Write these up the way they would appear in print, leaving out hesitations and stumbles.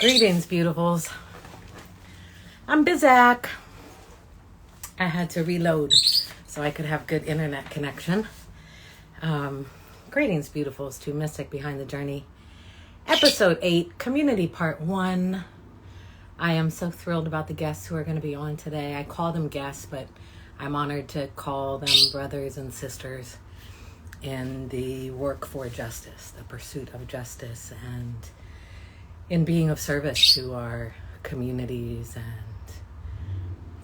Greetings, beautifuls. I'm Bizak. I had to reload so I could have good internet connection. Greetings, beautifuls, to Mystic Behind the Journey. Episode 8, Community Part 1. I am so thrilled about the guests who are going to be on today. I call them guests, but I'm honored to call them brothers and sisters in the work for justice, the pursuit of justice, and in being of service to our communities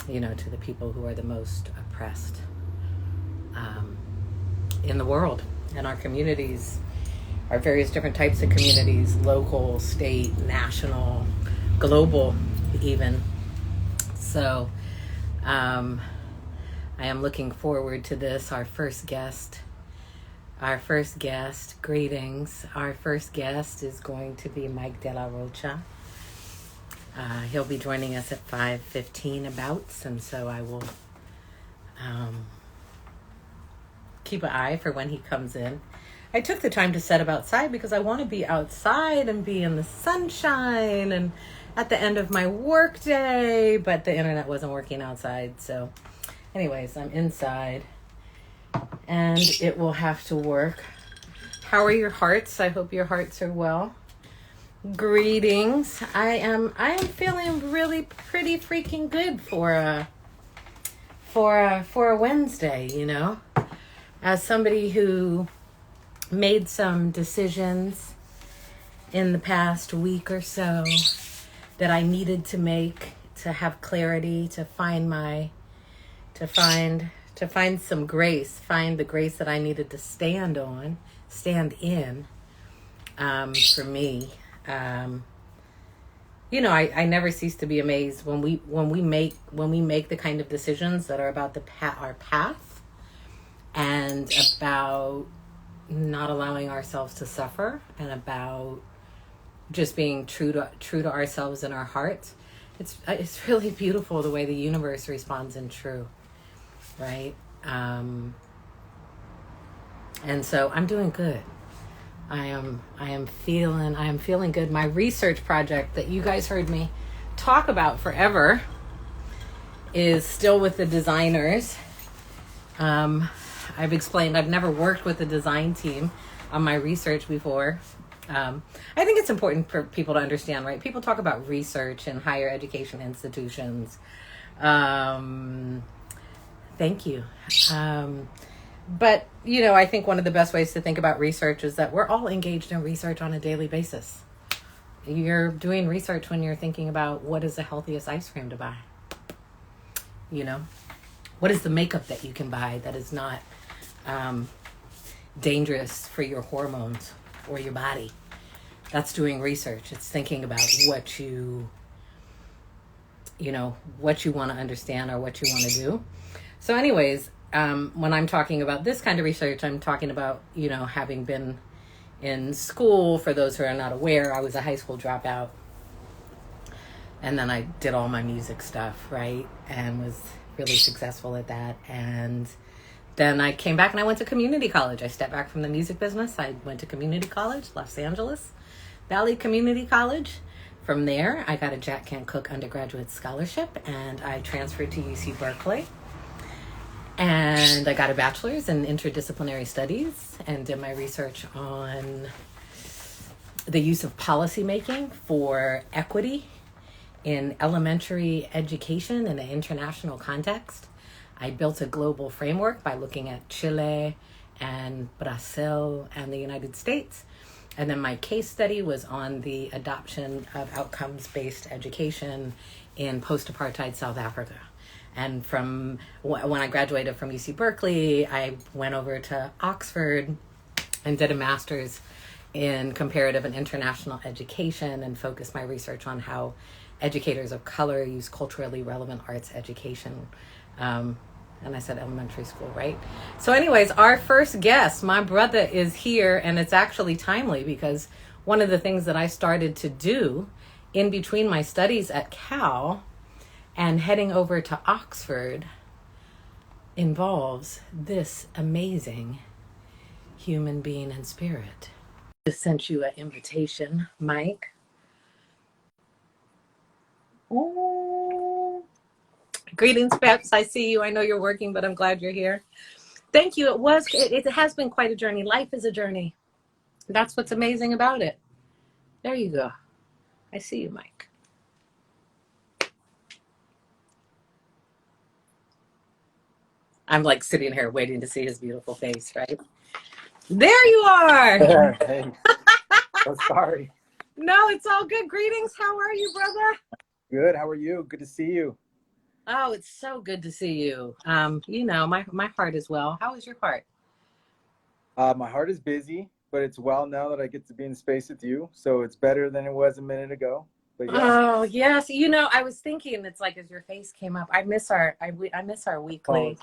and, to the people who are the most oppressed in the world. And our communities are various different types of communities, local, state, national, global even. So I am looking forward to this. Our first guest, greetings. Our first guest is going to be Mike De La Rocha. He'll be joining us at 5:15 abouts, and so I will keep an eye for when he comes in. I took the time to set up outside because I want to be outside and be in the sunshine and at the end of my work day, but the internet wasn't working outside. So anyways, I'm inside and it will have to work. How are your hearts? I hope your hearts are well. Greetings. I am feeling really pretty freaking good for a Wednesday, As somebody who made some decisions in the past week or so that I needed to make to have clarity, to find some grace, find the grace that I needed to stand in for me. I never cease to be amazed when we make the kind of decisions that are about our path and about not allowing ourselves to suffer and about just being true to ourselves and our hearts. It's really beautiful the way the universe responds in true, right? And so I'm doing good. I am feeling good. My research project that you guys heard me talk about forever is still with the designers. I've explained I've never worked with a design team on my research before. I think it's important for people to understand, right? People talk about research in higher education institutions. Thank you. But, I think one of the best ways to think about research is that we're all engaged in research on a daily basis. You're doing research when you're thinking about what is the healthiest ice cream to buy. What is the makeup that you can buy that is not dangerous for your hormones or your body. That's doing research. It's thinking about what you want to understand or what you want to do. So anyways, when I'm talking about this kind of research, I'm talking about, having been in school. For those who are not aware, I was a high school dropout. And then I did all my music stuff, right? And was really successful at that. And then I came back and I went to community college. I stepped back from the music business. I went to community college, Los Angeles Valley Community College. From there, I got a Jack Kent Cooke undergraduate scholarship and I transferred to UC Berkeley. And I got a bachelor's in interdisciplinary studies and did my research on the use of policymaking for equity in elementary education in an international context. I built a global framework by looking at Chile and Brazil and the United States. And then my case study was on the adoption of outcomes-based education in post-apartheid South Africa. And from when I graduated from UC Berkeley, I went over to Oxford and did a master's in comparative and international education and focused my research on how educators of color use culturally relevant arts education. And I said elementary school, right? So anyways, our first guest, my brother, is here, and it's actually timely because one of the things that I started to do in between my studies at Cal and heading over to Oxford involves this amazing human being and spirit. I sent you an invitation, Mike. Oh. Greetings, Peps. I see you. I know you're working, but I'm glad you're here. Thank you. It has been quite a journey. Life is a journey. That's what's amazing about it. There you go. I see you, Mike. I'm like sitting here waiting to see his beautiful face, right? There you are. Hey, oh, sorry. No, it's all good. Greetings. How are you, brother? Good. How are you? Good to see you. Oh, it's so good to see you. My heart is well. How is your heart? My heart is busy, but it's well now that I get to be in space with you. So it's better than it was a minute ago. But yeah. Oh, yes. I was thinking it's like as your face came up, I miss our weekly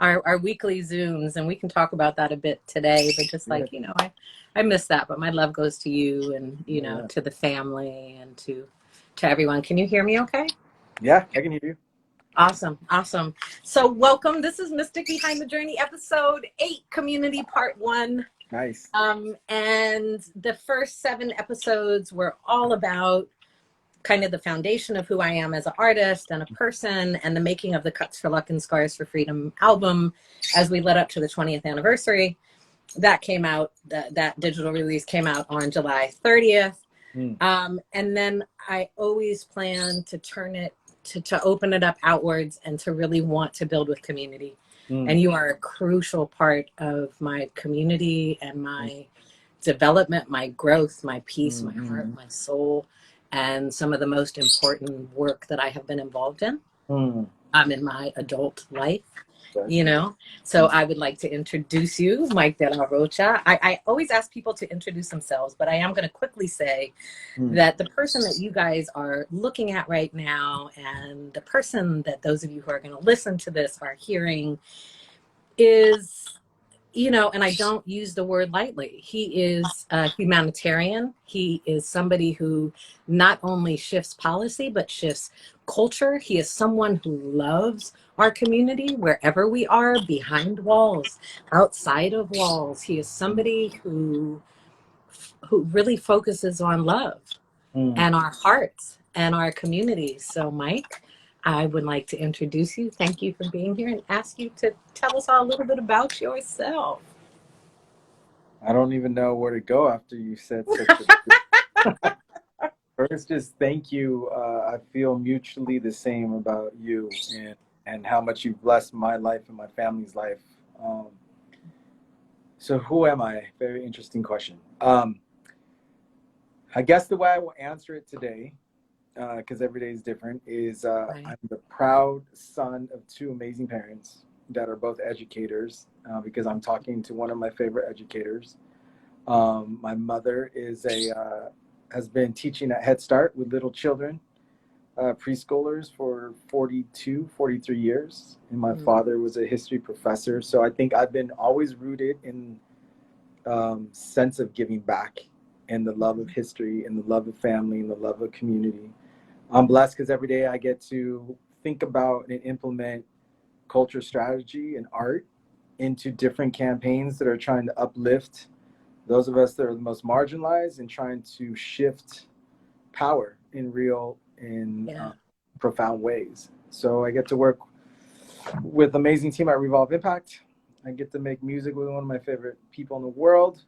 Oh, our weekly Zooms, and we can talk about that a bit today, but just yeah. like, I miss that, but my love goes to you and, Yeah. to the family and to everyone. Can you hear me okay? Yeah, I can hear you. Awesome. Awesome. So welcome. This is Mystic Behind the Journey, episode 8, Community Part 1. Nice. And the first 7 episodes were all about kind of the foundation of who I am as an artist and a person, and the making of the Cuts for Luck and Scars for Freedom album as we led up to the 20th anniversary. That came out, that digital release came out on July 30th. And then I always plan to turn it, to open it up outwards and to really want to build with community. And you are a crucial part of my community and my development, my growth, my peace, my heart, my soul, and some of the most important work that I have been involved in in my adult life. So I would like to introduce you, Mike De La Rocha. I always ask people to introduce themselves, but I am going to quickly say that the person that you guys are looking at right now, and the person that those of you who are going to listen to this are hearing, is, and I don't use the word lightly. He is a humanitarian. He is somebody who not only shifts policy, but shifts culture. He is someone who loves our community wherever we are, behind walls, outside of walls. He is somebody who really focuses on love and our hearts and our communities. So, Mike, I would like to introduce you. Thank you for being here and ask you to tell us all a little bit about yourself. I don't even know where to go after you said such a first, just thank you. I feel mutually the same about you and how much you've blessed my life and my family's life. So who am I? Very interesting question. I guess the way I will answer it today, because every day is different, is Right. I'm the proud son of 2 amazing parents that are both educators, because I'm talking to one of my favorite educators. My mother has been teaching at Head Start with little children, preschoolers, for 43 years. And my father was a history professor. So I think I've been always rooted in sense of giving back and the love of history and the love of family and the love of community. I'm blessed because every day I get to think about and implement culture strategy and art into different campaigns that are trying to uplift those of us that are the most marginalized and trying to shift power in real and profound ways. So I get to work with amazing team at Revolve Impact. I get to make music with one of my favorite people in the world.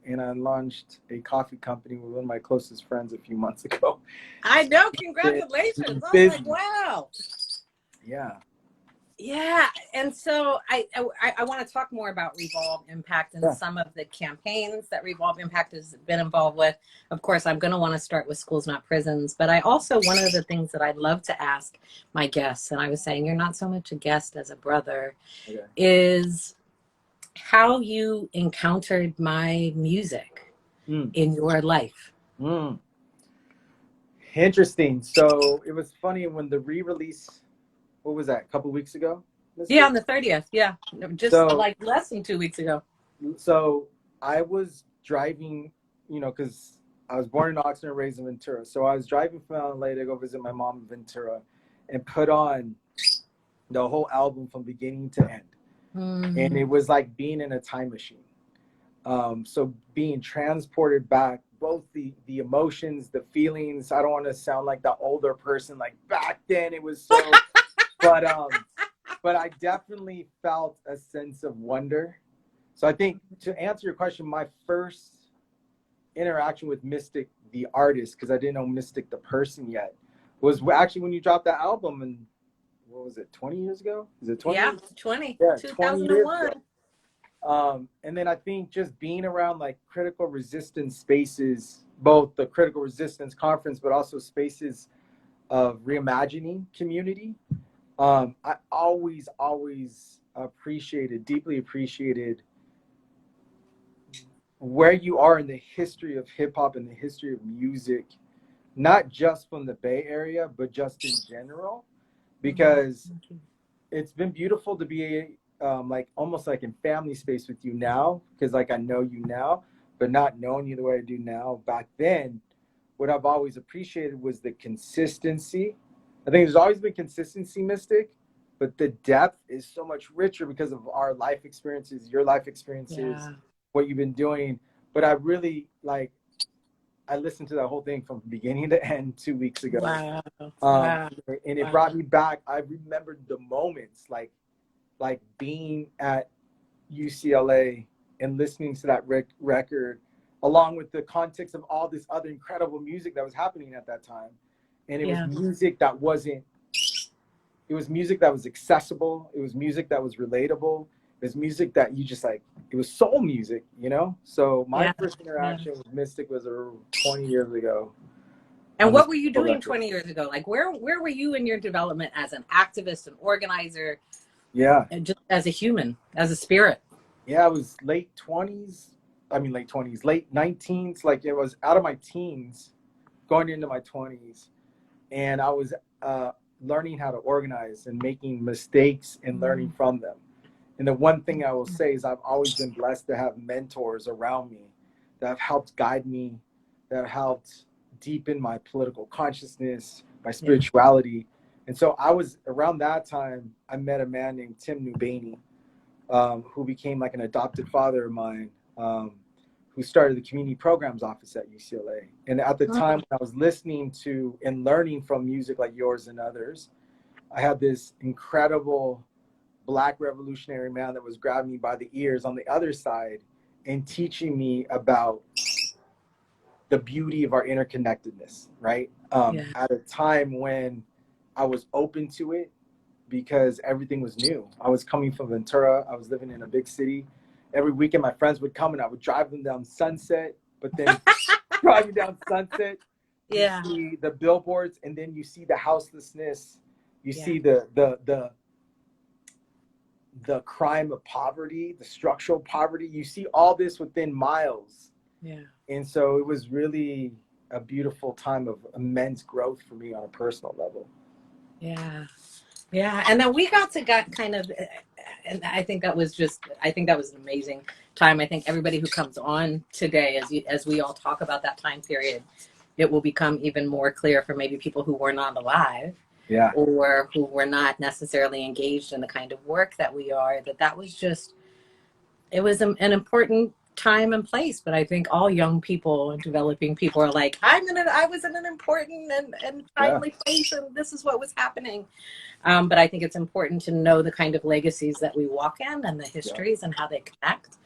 And I launched a coffee company with one of my closest friends a few months ago. I know. Congratulations. I was like, wow. Yeah. Yeah. And so I want to talk more about Revolve Impact and some of the campaigns that Revolve Impact has been involved with. Of course, I'm going to want to start with Schools Not Prisons. But I also, one of the things that I'd love to ask my guests, and I was saying you're not so much a guest as a brother, is how you encountered my music in your life. Interesting. So it was funny when the re-release, what was that, a couple weeks ago? Yeah, on the 30th. Yeah, just like less than 2 weeks ago. So I was driving, because I was born in Oxnard and raised in Ventura. So I was driving from LA to go visit my mom in Ventura and put on the whole album from beginning to end. And it was like being in a time machine. So being transported back both the emotions, the feelings. I don't want to sound like the older person, like back then it was so, but I definitely felt a sense of wonder. So I think to answer your question, my first interaction with Mystic, the artist, because I didn't know Mystic, the person yet, was actually when you dropped that album in, what was it, 20 years ago? Is it 20? Yeah, 20. Yeah, 20 years 2001. ago. And then I think just being around like critical resistance spaces, both the critical resistance conference, but also spaces of reimagining community. I always deeply appreciated where you are in the history of hip hop and the history of music, not just from the Bay Area, but just in general, because it's been beautiful to be like almost like in family space with you now, because like I know you now, but not knowing you the way I do now. Back then, what I've always appreciated was the consistency. I think there's always been consistency, Mystic, but the depth is so much richer because of our life experiences, your life experiences, Yeah. what you've been doing. But I really like, I listened to that whole thing from beginning to end 2 weeks ago. Wow. And it brought me back. I remembered the moments like being at UCLA and listening to that record, along with the context of all this other incredible music that was happening at that time. And it was music that wasn't, it was music that was accessible. It was music that was relatable. It was music that you just like, it was soul music, you know? So my first interaction with Mystic was 20 years ago. And what were you doing 20 years ago? Like where were you in your development as an activist, an organizer? Yeah. And just as a human, as a spirit? Yeah, I was late 20s, late 19s. Like it was out of my teens, going into my 20s. And I was learning how to organize and making mistakes and learning from them. And the one thing I will say is I've always been blessed to have mentors around me that have helped guide me, that have helped deepen my political consciousness, my spirituality. And so I was, around that time, I met a man named Tim Nubaney, who became like an adopted father of mine, who started the community programs office at UCLA. And at the time when I was listening to and learning from music like yours and others, I had this incredible Black revolutionary man that was grabbing me by the ears on the other side and teaching me about the beauty of our interconnectedness, right? At a time when I was open to it because everything was new. I was coming from Ventura. I was living in a big city. Every weekend, my friends would come and I would drive them down Sunset, but then driving down Sunset, you see the billboards, and then you see the houselessness. You see the crime of poverty, the structural poverty. You see all this within miles. Yeah. And so it was really a beautiful time of immense growth for me on a personal level. Yeah. Yeah. And then we got to kind of, and I think that was an amazing time. I think everybody who comes on today, as we all talk about that time period, it will become even more clear for maybe people who were not alive. Yeah. Or who were not necessarily engaged in the kind of work that we are, that was just, it was an important time and place. But I think all young people and developing people are like, I was in an important and timely place, and this is what was happening. But I think it's important to know the kind of legacies that we walk in and the histories and how they connect.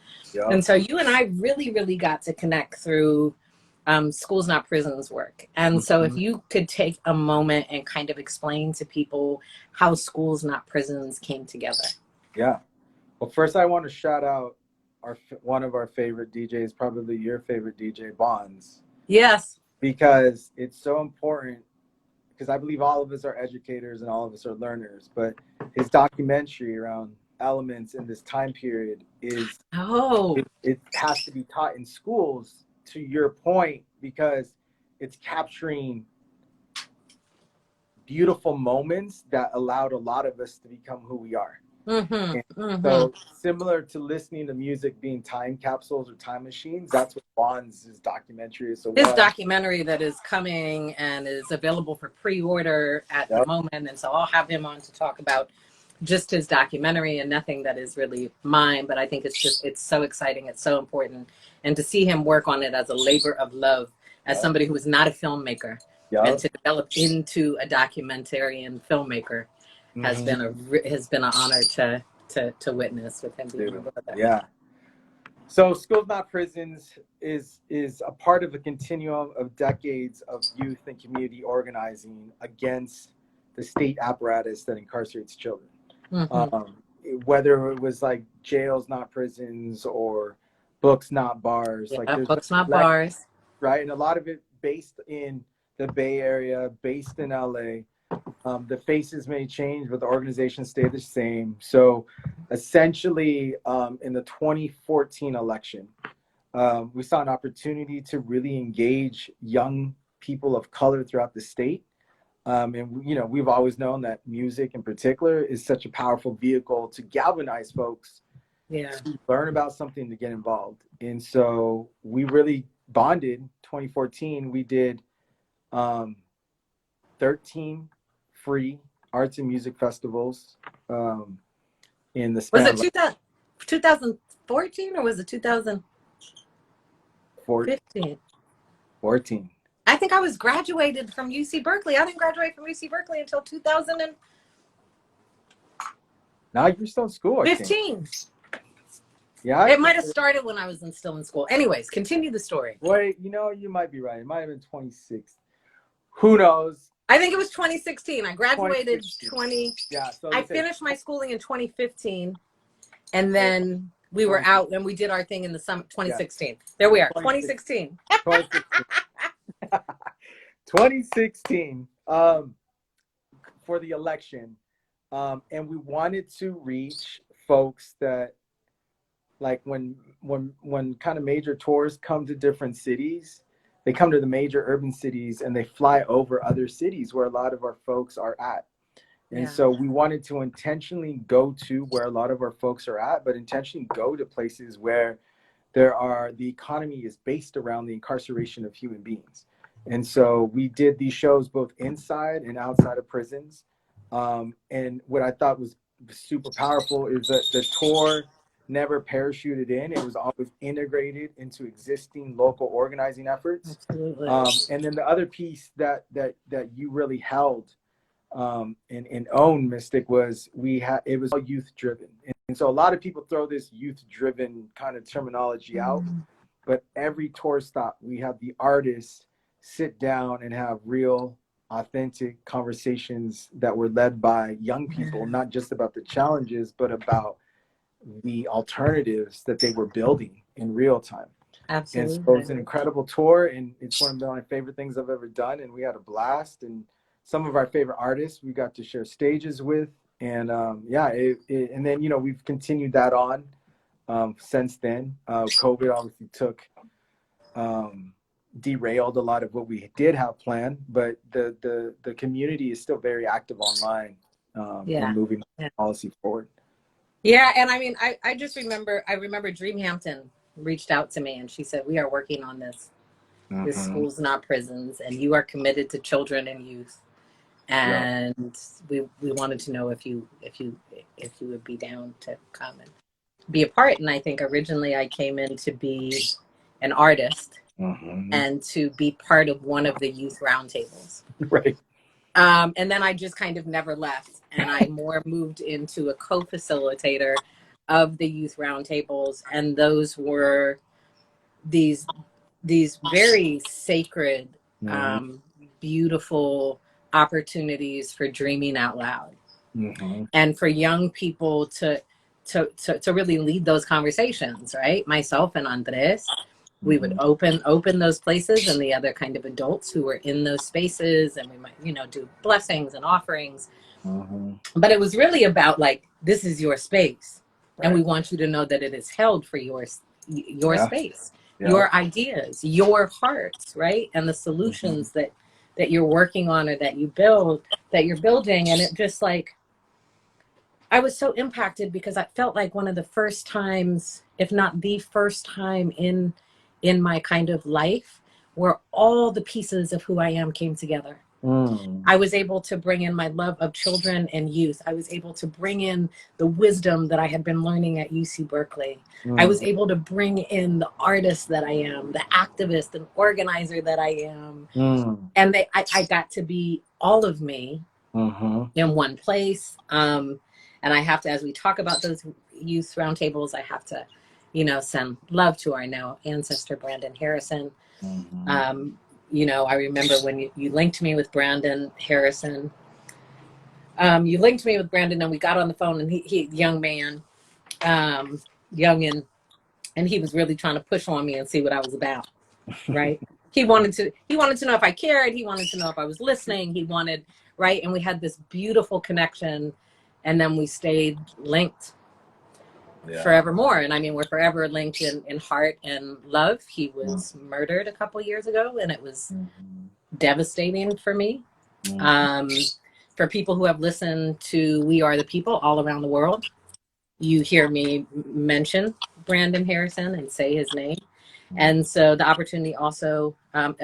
And so you and I really, really got to connect through Schools Not Prisons work. And so if you could take a moment and kind of explain to people how Schools Not Prisons came together. Yeah. Well, first I want to shout out one of our favorite DJs, probably your favorite DJ, Bonds. Yes. Because it's so important, because I believe all of us are educators and all of us are learners, but his documentary around elements in this time period is, it has to be taught in schools, to your point, because it's capturing beautiful moments that allowed a lot of us to become who we are. So similar to listening to music being time capsules or time machines, that's what Bonds' documentary is. So this documentary that is coming and is available for pre-order at the moment. And so I'll have him on to talk about just his documentary and nothing that is really mine, but I think it's so exciting. It's so important. And to see him work on it as a labor of love, as somebody who is not a filmmaker, and to develop into a documentarian filmmaker has been an honor to witness with him being able to do that. Yeah. So Schools Not Prisons is a part of a continuum of decades of youth and community organizing against the state apparatus that incarcerates children. Whether it was like jails not prisons or books not bars, Yeah, like there's books not bars, right? And a lot of it based in the Bay Area, based in LA. The faces may change, but the organizations stay the same. So essentially, in the 2014 election, we saw an opportunity to really engage young people of color throughout the state. And, you know, we've always known that music in particular is such a powerful vehicle to galvanize folks to learn about something, to get involved. And so we really bonded. 2014, we did 13 free arts and music festivals in the span. Was it 2014 or was it 2015? 14. I think I was graduated from UC Berkeley. I didn't graduate from UC Berkeley until 2015. Now you're still in school. Yeah. It might have started when I was still in school. Anyways, continue the story. Wait, you know, you might be right. It might have been 26. Who knows? I think it was 2016. I graduated I finished my schooling in 2015, and then we were out and we did our thing in the summer 2016. Yeah. There we are, 2016. 2016 for the election, and we wanted to reach folks that, like, when kind of major tours come to different cities, they come to the major urban cities and they fly over other cities where a lot of our folks are at. And so we wanted to intentionally go to where a lot of our folks are at, but intentionally go to places where the economy is based around the incarceration of human beings. And so we did these shows both inside and outside of prisons. And what I thought was super powerful is that the tour never parachuted in. It was always integrated into existing local organizing efforts. Absolutely. And then the other piece that you really held and owned, Mystic, was it was all youth driven. And so a lot of people throw this youth driven kind of terminology out, but every tour stop, we have the artists sit down and have real, authentic conversations that were led by young people, not just about the challenges, but about the alternatives that they were building in real time. Absolutely. And so it was an incredible tour, and it's one of my favorite things I've ever done, and we had a blast. And some of our favorite artists we got to share stages with, and and then, you know, we've continued that on since then. COVID obviously derailed a lot of what we did have planned, but the community is still very active online and moving policy forward. Yeah, and I mean, I just remember Dreamhampton reached out to me and she said, we are working on this. This Schools Not Prisons, and you are committed to children and youth. And we wanted to know if you would be down to come and be a part. And I think originally I came in to be an artist and to be part of one of the youth roundtables. Right. And then I just kind of never left. And I more moved into a co-facilitator of the youth roundtables. And those were these very sacred, beautiful opportunities for dreaming out loud. And for young people to really lead those conversations, right? Myself and Andres, we would open those places, and the other kind of adults who were in those spaces, and we might, you know, do blessings and offerings. But it was really about, like, this is your space, and we want you to know that it is held for your space, your ideas, your hearts, right? And the solutions that you're working on, or that you're building. And it just, like, I was so impacted because I felt like one of the first times, if not the first time in my kind of life, where all the pieces of who I am came together. Mm. I was able to bring in my love of children and youth. I was able to bring in the wisdom that I had been learning at UC Berkeley. I was Mm. able to bring in the artist that I am, the activist and organizer that I am. Mm. And I got to be all of me Mm-hmm. in one place. And I have to, as we talk about those youth roundtables, I have to, send love to our now ancestor, Brandon Harrison. Mm-hmm. I remember when you linked me with Brandon Harrison. You linked me with Brandon, and we got on the phone, and he young man, young and he was really trying to push on me and see what I was about. Right? He wanted to know if I cared. He wanted to know if I was listening. He wanted, right? And we had this beautiful connection, and then we stayed linked forevermore. And I mean, we're forever linked in heart and love. He was murdered a couple years ago, and it was devastating for me. For people who have listened to We Are the People all around the world, you hear me mention Brandon Harrison and say his name. And so the opportunity also,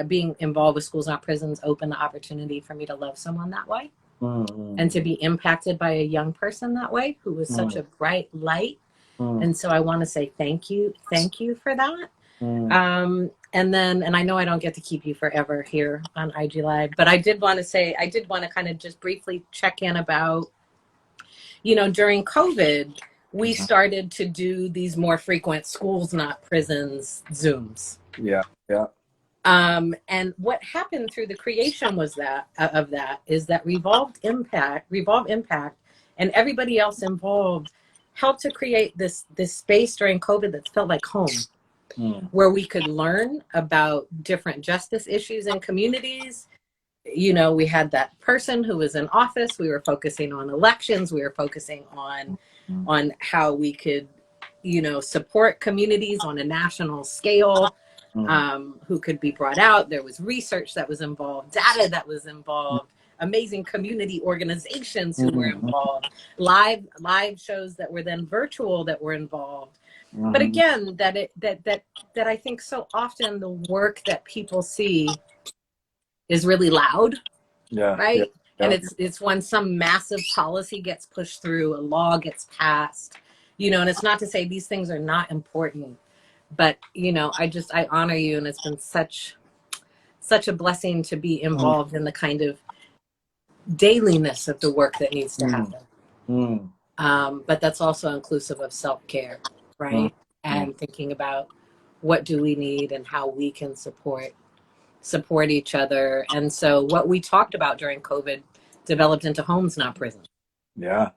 being involved with Schools Not Prisons, opened the opportunity for me to love someone that way and to be impacted by a young person that way who was such a bright light. And so I want to say thank you for that. And I know I don't get to keep you forever here on IG Live, but I did want to kind of just briefly check in about, during COVID, we started to do these more frequent Schools Not Prisons Zooms. Yeah. And what happened through the creation is that Revolve Impact and everybody else involved helped to create this space during COVID that felt like home. Where we could learn about different justice issues in communities. We had that person who was in office. We were focusing on elections. We were focusing on how we could, support communities on a national scale, who could be brought out. There was research that was involved, data that was involved, amazing community organizations who were involved, live shows that were then virtual that were involved. But again, that I think so often the work that people see is really loud, right? And it's when some massive policy gets pushed through, a law gets passed, and it's not to say these things are not important, but I honor you, and it's been such a blessing to be involved in the kind of dailiness of the work that needs to happen. But that's also inclusive of self-care, right? And thinking about what do we need and how we can support each other. And so what we talked about during COVID developed into Homes Not Prisons. Yeah.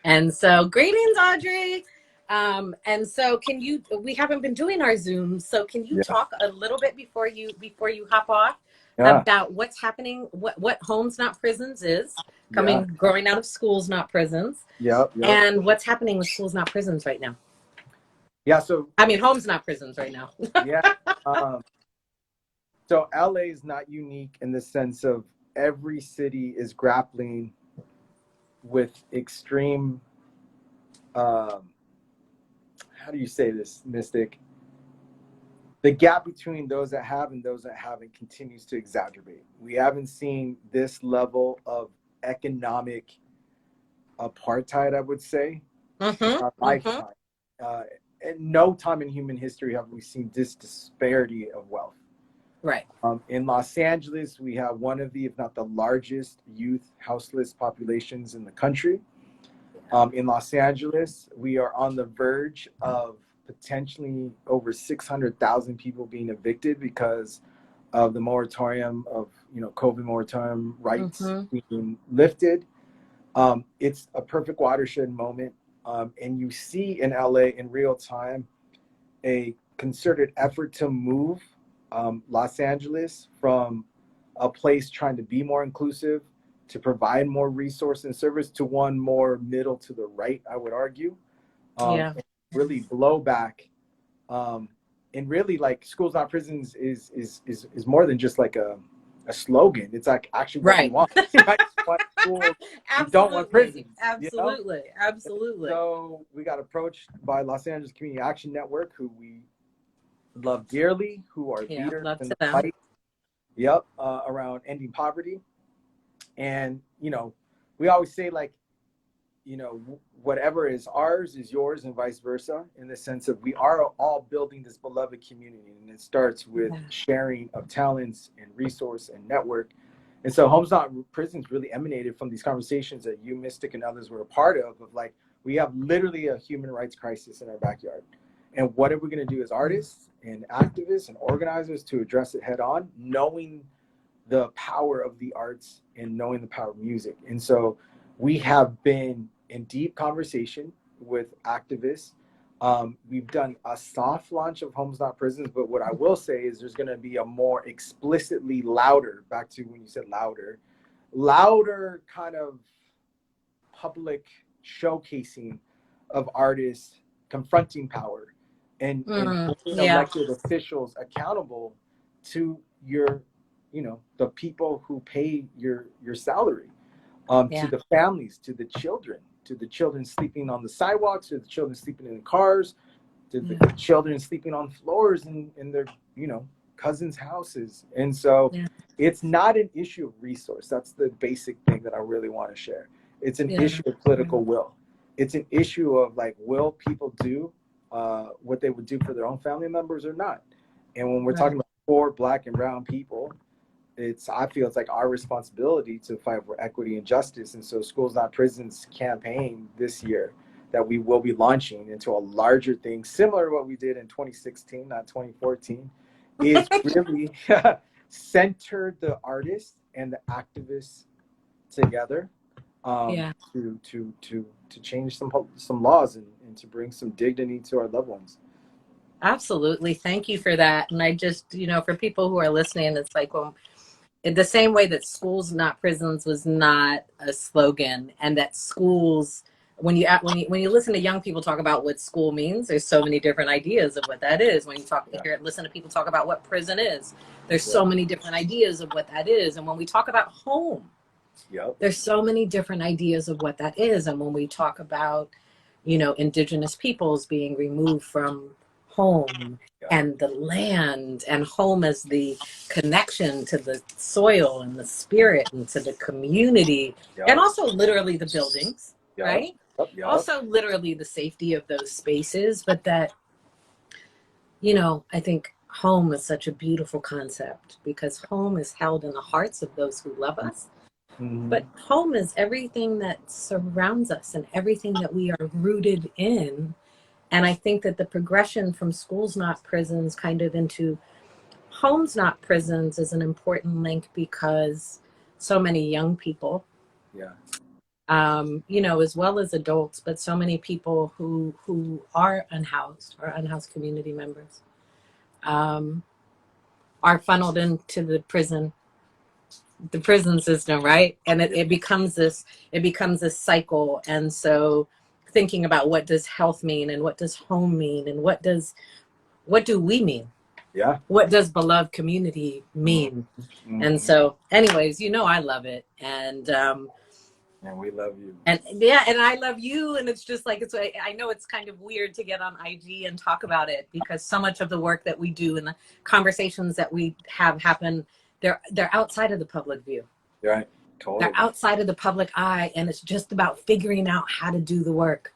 And so greetings, Audrey. And so we haven't been doing our Zooms, so can you talk a little bit before you hop off about what's happening, what Homes Not Prisons is growing out of Schools Not Prisons, and what's happening with Schools Not Prisons right now? Yeah, so I mean, Homes Not Prisons right now. So LA is not unique in the sense of every city is grappling with extreme, how do you say this, Mystic? The gap between those that have and those that haven't continues to exacerbate. We haven't seen this level of economic apartheid, I would say, in our lifetime. At no time in human history have we seen this disparity of wealth. Right. In Los Angeles, we have one of the, if not the largest youth houseless populations in the country. In Los Angeles, we are on the verge of potentially over 600,000 people being evicted because of the moratorium of, COVID moratorium rights being lifted. It's a perfect watershed moment. And you see in LA in real time a concerted effort to move Los Angeles from a place trying to be more inclusive, to provide more resource and service, to one more middle to the right, I would argue. And really blow back. And really, like, Schools Not Prisons is more than just like a slogan. It's like actually what we want. Right? Want schools, we don't want prisons. Absolutely. So we got approached by Los Angeles Community Action Network, who we love dearly, who are leaders in the fight around ending poverty. And, we always say, like, whatever is ours is yours and vice versa, in the sense of we are all building this beloved community. And it starts with sharing of talents and resource and network. And so Homes Not Prisons really emanated from these conversations that you, Mystic, and others were a part of like, we have literally a human rights crisis in our backyard. And what are we going to do as artists and activists and organizers to address it head on, knowing the power of the arts and knowing the power of music? And so we have been in deep conversation with activists. We've done a soft launch of Homes Not Prisons, but what I will say is there's going to be a more explicitly louder, back to when you said louder kind of public showcasing of artists confronting power and holding elected officials accountable to your, the people who pay your salary, to the families, to the children sleeping on the sidewalks, to the children sleeping in cars, to the children sleeping on floors in their, cousins' houses. And so it's not an issue of resource. That's the basic thing that I really want to share. It's an issue of political will. It's an issue of, like, will people do what they would do for their own family members or not? And when we're talking about poor Black and brown people, I feel it's like our responsibility to fight for equity and justice. And so Schools Not Prisons campaign this year that we will be launching into a larger thing, similar to what we did in 2016, not 2014, is really center the artists and the activists together, to change some laws and to bring some dignity to our loved ones. Absolutely. Thank you for that. And I just, for people who are listening, it's like, well, in the same way that Schools Not Prisons was not a slogan, and that schools, when you listen to young people talk about what school means, there's so many different ideas of what that is. When you listen to people talk about what prison is, there's so many different ideas of what that is. And when we talk about home, there's so many different ideas of what that is. And when we talk about, indigenous peoples being removed from home and the land, and home as the connection to the soil and the spirit and to the community, and also literally the buildings, right? Also literally the safety of those spaces, but that, I think home is such a beautiful concept, because home is held in the hearts of those who love us. But home is everything that surrounds us and everything that we are rooted in. And I think that the progression from Schools Not Prisons kind of into Homes Not Prisons is an important link, because so many young people, as well as adults, but so many people who are unhoused or unhoused community members, are funneled into the prison system, right? And it becomes this cycle. And so thinking about, what does health mean, and what does home mean, and what do we mean? What does beloved community mean? And so anyways, I love it. And we love you. And and I love you. And it's just like, I know it's kind of weird to get on IG and talk about it, because so much of the work that we do and the conversations that we have happen, they're outside of the public view. Right. Totally. They're outside of the public eye, and it's just about figuring out how to do the work.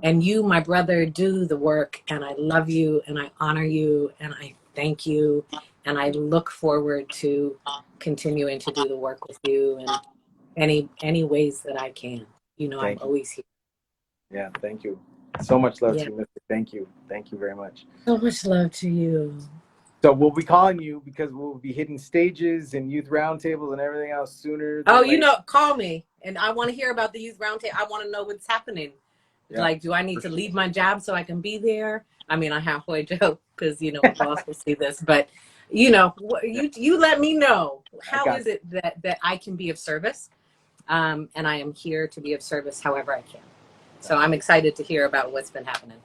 And you, my brother, do the work, and I love you, and I honor you, and I thank you, and I look forward to continuing to do the work with you in any ways that I can. I'm always here. Yeah, thank you. So much love to you, Mr. Thank you. Thank you very much. So much love to you. So we'll be calling you, because we'll be hitting stages and youth roundtables and everything else sooner. Call me. And I want to hear about the youth roundtable. I want to know what's happening. Like, do I need to leave my job so I can be there? I mean, I halfway joke, because, boss will see this. But, you let me know. How is it that I can be of service? And I am here to be of service however I can. So I'm excited to hear about what's been happening.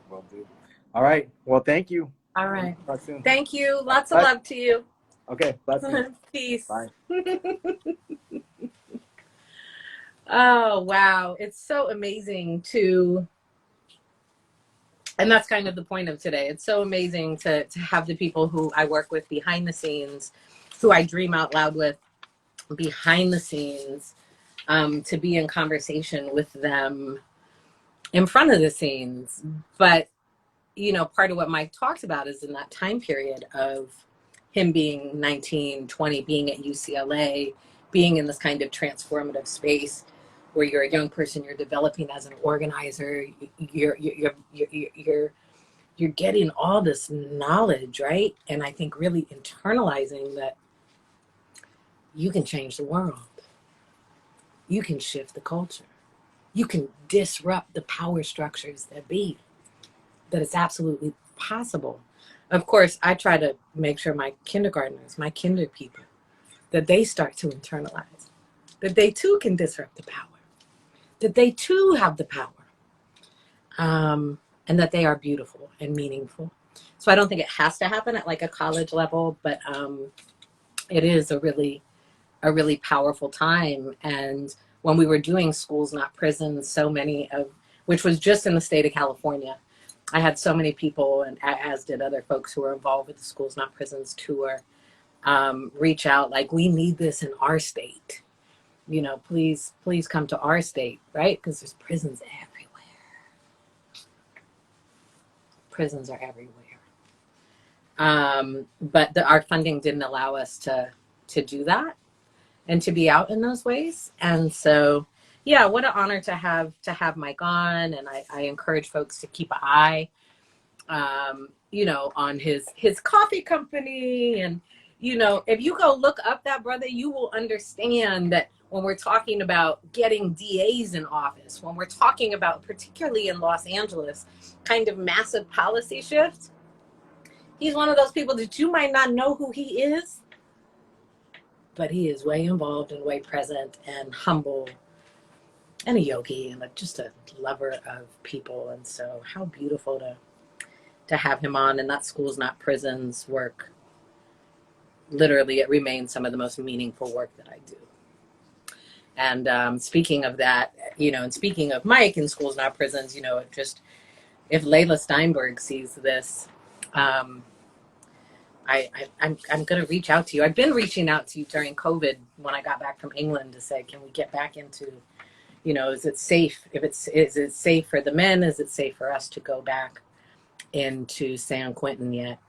Will do. All right. Well, thank you. All right. Talk soon. Thank you. Lots of love to you. Okay. Blessings. Peace. Bye. Oh, wow. It's so amazing and that's kind of the point of today. It's so amazing to have the people who I work with behind the scenes, who I dream out loud with, behind the scenes, to be in conversation with them in front of the scenes. But, part of what Mike talked about is in that time period of him being 19, 20, being at UCLA, being in this kind of transformative space where you're a young person, you're developing as an organizer, you're getting all this knowledge, right? And I think really internalizing that you can change the world. You can shift the culture. You can disrupt the power structures that be. That it's absolutely possible. Of course, I try to make sure my kindergartners, my kinder people, that they start to internalize, that they too can disrupt the power, that they too have the power, and that they are beautiful and meaningful. So I don't think it has to happen at like a college level, but it is a really powerful time. And when we were doing Schools Not Prisons, which was just in the state of California, I had so many people, and as did other folks who were involved with the Schools Not Prisons tour, reach out like, we need this in our state. Please come to our state, right? Because there's prisons everywhere. Prisons are everywhere. But our funding didn't allow us to do that and to be out in those ways. And so, yeah, what an honor to have Mike on. And I encourage folks to keep an eye, on his coffee company. And, if you go look up that brother, you will understand that when we're talking about getting DAs in office, when we're talking about, particularly in Los Angeles, kind of massive policy shifts, he's one of those people that you might not know who he is, but he is way involved and way present and humble and a yogi and just a lover of people. And so how beautiful to have him on. And that Schools Not Prisons work, literally, it remains some of the most meaningful work that I do. And speaking of that, and speaking of Mike and Schools Not Prisons, if Layla Steinberg sees this, I'm going to reach out to you. I've been reaching out to you during COVID when I got back from England to say, can we get back into, is it safe? Is it safe for the men? Is it safe for us to go back into San Quentin yet?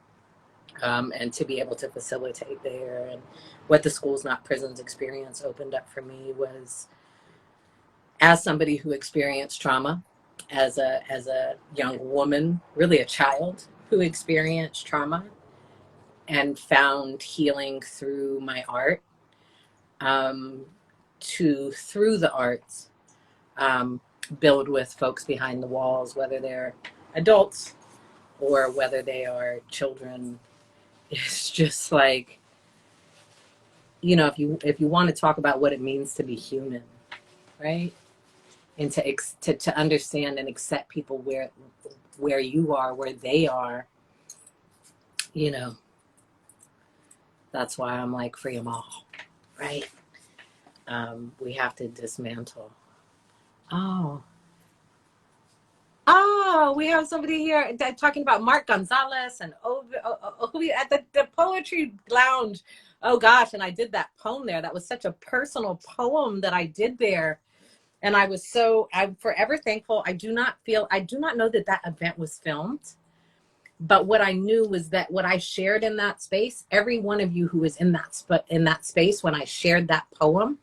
And to be able to facilitate there. And what the Schools Not Prisons experience opened up for me was, as somebody who experienced trauma, as a young woman, really a child who experienced trauma and found healing through my art, through the arts, build with folks behind the walls, whether they're adults or whether they are children. It's just like, if you want to talk about what it means to be human, right? And to understand and accept people where you are, where they are, that's why I'm like, free them all, right? We have to dismantle. Oh, we have somebody here talking about Mark Gonzalez and at the Poetry Lounge. Oh gosh, and I did that poem there. That was such a personal poem that I did there. And I'm forever thankful. I do not know that event was filmed. But what I knew was that what I shared in that space, every one of you who was in that space when I shared that poem,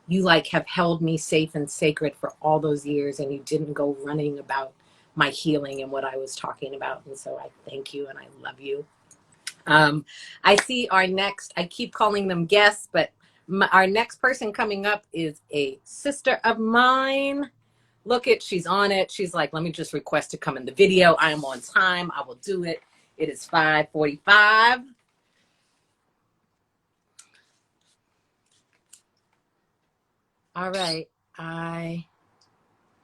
you have held me safe and sacred for all those years, and you didn't go running about my healing and what I was talking about. And so I thank you and I love you. I see I keep calling them guests, but our next person coming up is a sister of mine. She's on it. She's like, let me just request to come in the video. I am on time. I will do it. It is 5:45. All right.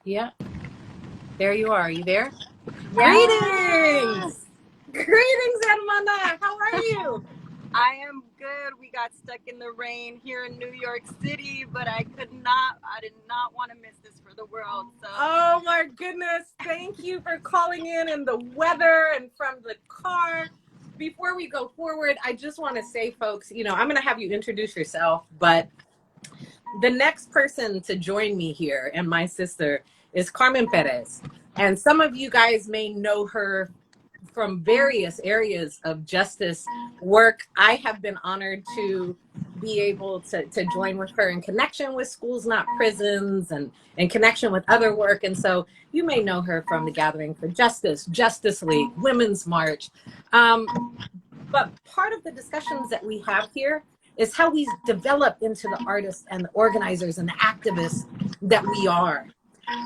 Yeah. There you are. Are you there? Yes. Greetings, Hermana. How are you? I am good. We got stuck in the rain here in New York City, but I did not want to miss this for the world. So. Oh my goodness. Thank you for calling in the weather and from the car, before we go forward, I just want to say, folks, you know, I'm going to have you introduce yourself, but the next person to join me here and my sister is Carmen Perez. And some of you guys may know her from various areas of justice work. I have been honored to be able to join with her in connection with Schools Not Prisons and in connection with other work. And so you may know her from the Gathering for Justice, Justice League, Women's March. But part of the discussions that we have here is how we develop into the artists and the organizers and the activists that we are.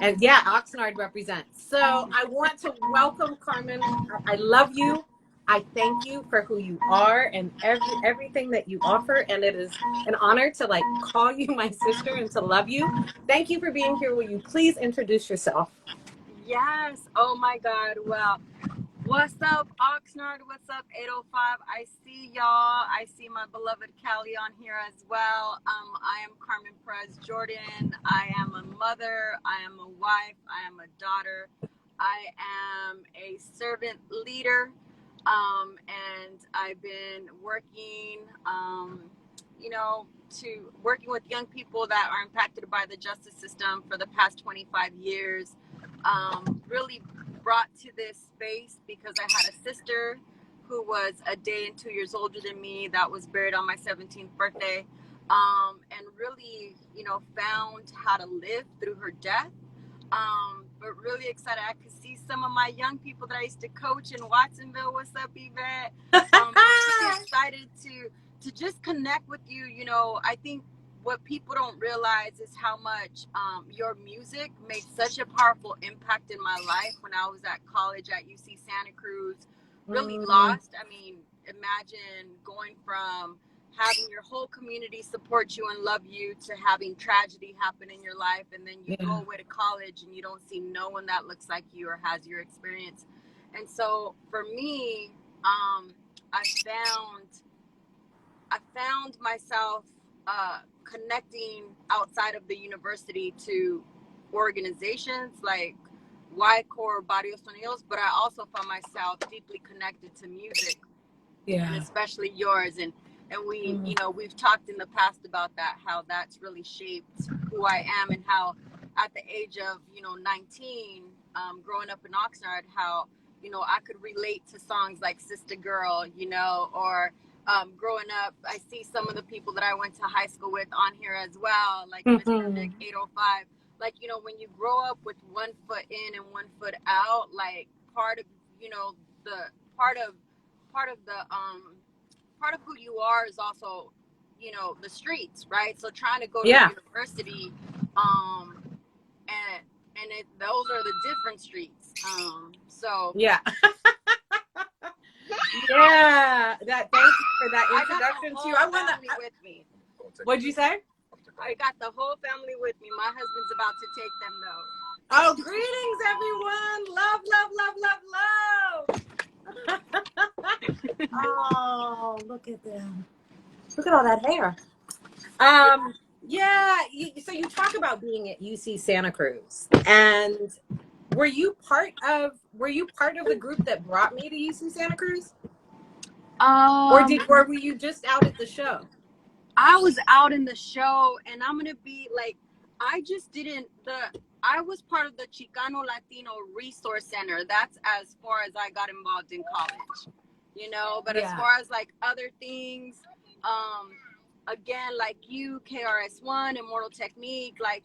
And yeah, Oxnard represents. So I want to welcome Carmen. I love you. I thank you for who you are and everything that you offer. And it is an honor to like call you my sister and to love you. Thank you for being here. Will you please introduce yourself? Yes. Oh my God. Well, what's up, Oxnard? What's up, 805? I see y'all. I see my beloved Callie on here as well. I am Carmen Perez Jordan. I am a mother. I am a wife. I am a daughter. I am a servant leader. And I've been working, working with young people that are impacted by the justice system for the past 25 years. Really brought to this space because I had a sister who was a day and 2 years older than me that was buried on my 17th birthday, and really, found how to live through her death. But really excited. I could see some of my young people that I used to coach in Watsonville. What's up, Yvette? Really excited to just connect with you. I think what people don't realize is how much your music made such a powerful impact in my life when I was at college at UC Santa Cruz. Really lost. I mean, imagine going from having your whole community support you and love you to having tragedy happen in your life, and then you go away to college and you don't see no one that looks like you or has your experience. And so for me, I found myself connecting outside of the university to organizations like Y Core, Barrios Sonidos, but I also found myself deeply connected to music, and especially yours. And we, we've talked in the past about that, how that's really shaped who I am, and how at the age of, 19, growing up in Oxnard, how, I could relate to songs like Sister Girl, or growing up, I see some of the people that I went to high school with on here as well, like Mr. Nick 805. Like, when you grow up with one foot in and one foot out, like part of who you are is also, the streets, right? So trying to go to university, those are the different streets. Yeah. Thank you for that introduction to you. I want to with me. What'd you say? I got the whole family with me. My husband's about to take them though. Oh, greetings everyone. Love. Oh, look at them. Look at all that hair. So you talk about being at UC Santa Cruz, and were you part of the group that brought me to UC Santa Cruz? Or were you just out at the show? I was out in the show, and I'm gonna be like, I was part of the Chicano Latino Resource Center. That's as far as I got involved in college, but as far as like other things, again, like you, KRS-One, Immortal Technique, like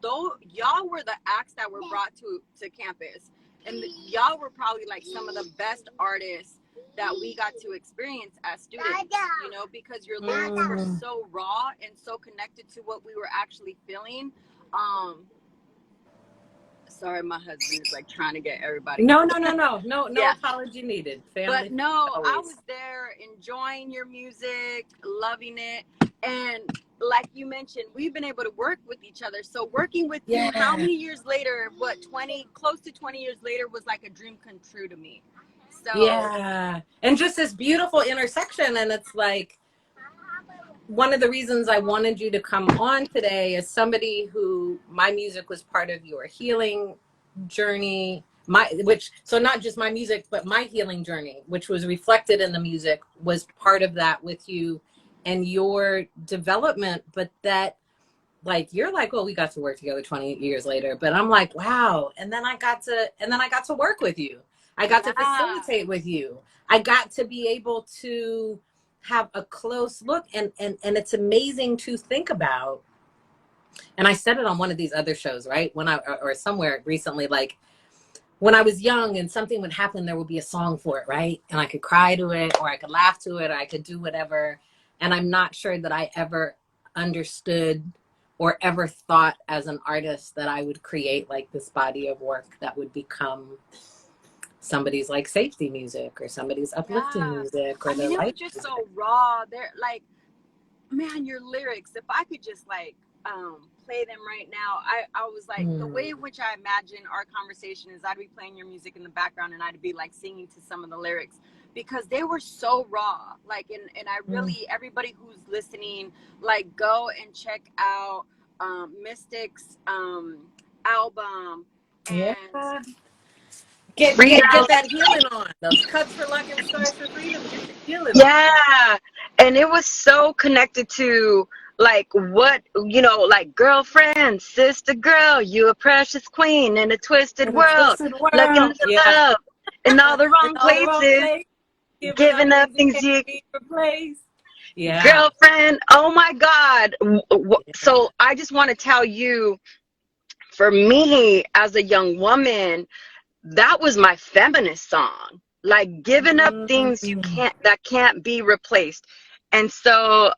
though y'all were the acts that were brought to campus, and y'all were probably like some of the best artists that we got to experience as students, because your lyrics were so raw and so connected to what we were actually feeling. Sorry, my husband is like trying to get everybody. No apology needed. Family. But no, always. I was there enjoying your music, loving it. And like you mentioned, we've been able to work with each other. So working with you, how many years later, close to 20 years later was like a dream come true to me. So and just this beautiful intersection. And it's like, one of the reasons I wanted you to come on today is somebody who my music was part of your healing journey, so not just my music, but my healing journey, which was reflected in the music, was part of that with you and your development. But that, like, you're like, well, we got to work together 20 years later, but I'm like, wow. And then I got to work with you. I got to facilitate with you. I got to be able to have a close look, and it's amazing to think about. And I said it on one of these other shows, right? Or somewhere recently, like, when I was young and something would happen, there would be a song for it, right? And I could cry to it, or I could laugh to it, or I could do whatever. And I'm not sure that I ever understood or ever thought as an artist that I would create like this body of work that would become somebody's like safety music or somebody's uplifting music. Or it was just so raw. They're like, man, your lyrics, if I could just like play them right now. I was like, the way in which I imagine our conversation is I'd be playing your music in the background and I'd be like singing to some of the lyrics because they were so raw. Like, and I really, everybody who's listening, like, go and check out Mystic's album and get that healing on. Those cuts for luck and stars for freedom. Get the healing on. And it was so connected to like what, you know, like girlfriend, sister girl, you a precious queen in a twisted world. Looking for love in all the wrong places, giving up things you replace. Girlfriend, oh my God. So I just want to tell you, for me as a young woman, that was my feminist song, like giving up things that can't be replaced. And so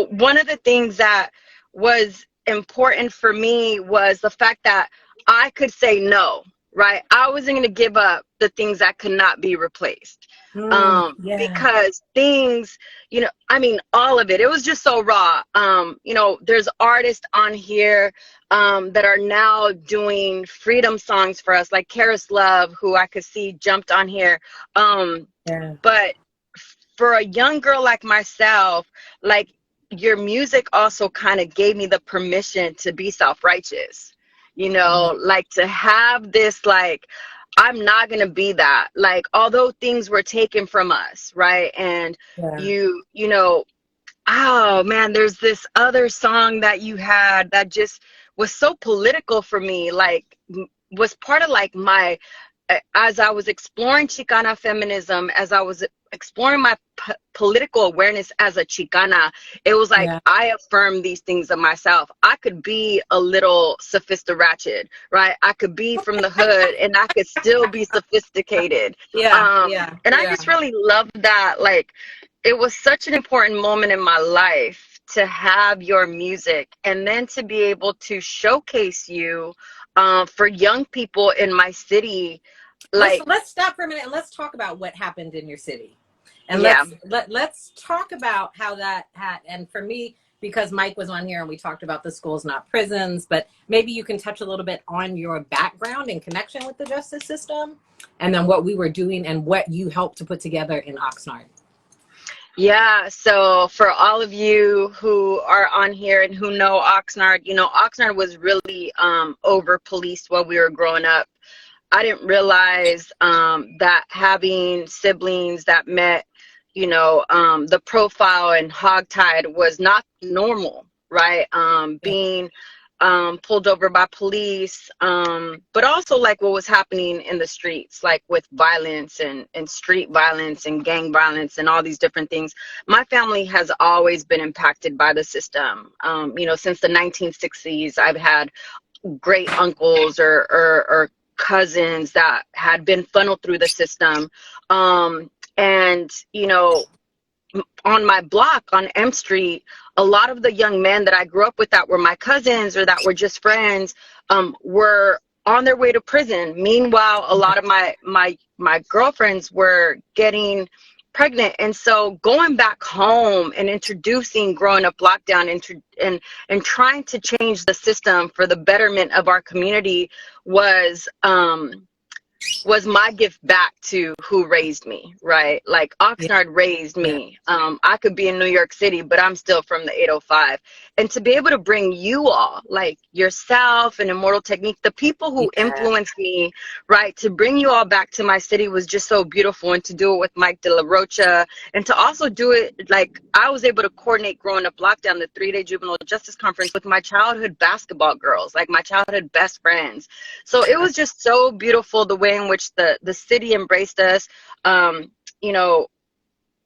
one of the things that was important for me was the fact that I could say no, right? I wasn't going to give up the things that could not be replaced. Because things, you know, I mean, all of it was just so raw. You know, there's artists on here that are now doing freedom songs for us, like Karis Love, who I could see jumped on here. But for a young girl like myself, like, your music also kind of gave me the permission to be self-righteous, you know, like to have this, like, I'm not going to be that, like, although things were taken from us, right? And you know, oh man, there's this other song that you had that just was so political for me, like was part of like my, as I was exploring Chicana feminism, as I was exploring my political awareness as a Chicana, it was like I affirmed these things of myself. I could be a little sophisticated, right? I could be from the hood and I could still be sophisticated. And I just really loved that. Like, it was such an important moment in my life to have your music and then to be able to showcase you for young people in my city. Like, let's stop for a minute and let's talk about what happened in your city. And let's talk about how that had, and for me, because Mike was on here and we talked about the schools, not prisons, but maybe you can touch a little bit on your background and connection with the justice system, and then what we were doing and what you helped to put together in Oxnard. Yeah, so for all of you who are on here and who know Oxnard, you know, Oxnard was really over-policed while we were growing up. I didn't realize that having siblings that met, you know, the profile and hogtied was not normal, right? Being pulled over by police, but also like what was happening in the streets, like with violence and street violence and gang violence and all these different things. My family has always been impacted by the system. You know, since the 1960s, I've had great uncles or cousins that had been funneled through the system. And, you know, on my block on M Street, a lot of the young men that I grew up with that were my cousins or that were just friends were on their way to prison. Meanwhile, a lot of my girlfriends were getting pregnant. And so going back home and introducing growing up lockdown and trying to change the system for the betterment of our community was was my gift back to who raised me, right? Like Yeah. Oxnard raised Yeah. me. I could be in New York City, but I'm still from the 805. And to be able to bring you all, like yourself and Immortal Technique, the people who Yeah. influenced me, right, to bring you all back to my city was just so beautiful. And to do it with Mike De La Rocha, and to also do it, like I was able to coordinate growing up lockdown, the 3-day juvenile justice conference with my childhood basketball girls, like my childhood best friends. So it was just so beautiful the way in which the city embraced us. You know,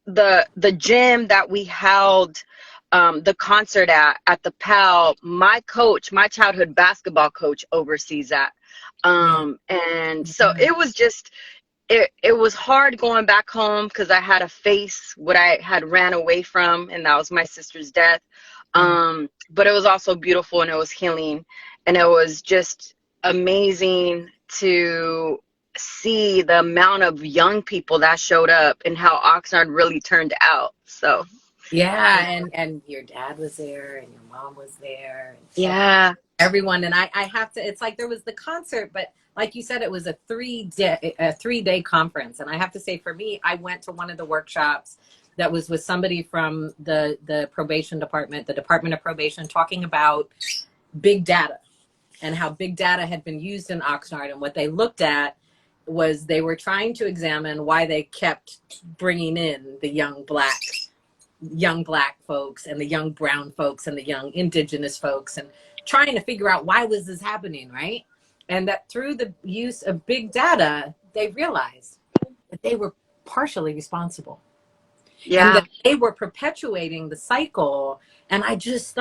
the gym that we held the concert at the PAL, my coach, my childhood basketball coach oversees that. Yeah. And so Yeah. it was just it was hard going back home because I had to face what I had ran away from, and that was my sister's death. Mm. But it was also beautiful, and it was healing, and it was just amazing to see the amount of young people that showed up and how Oxnard really turned out. So Yeah, and your dad was there, and your mom was there, and yeah, everyone. And I have to. It's like there was the concert, but like you said, it was a 3-day conference. And I have to say, for me, I went to one of the workshops that was with somebody from the probation department, the Department of Probation, talking about big data and how big data had been used in Oxnard. And what they looked at was they were trying to examine why they kept bringing in the young black folks and the young brown folks and the young indigenous folks, and trying to figure out why was this happening, right? And that through the use of big data, they realized that they were partially responsible and yeah, that they were perpetuating the cycle. And I just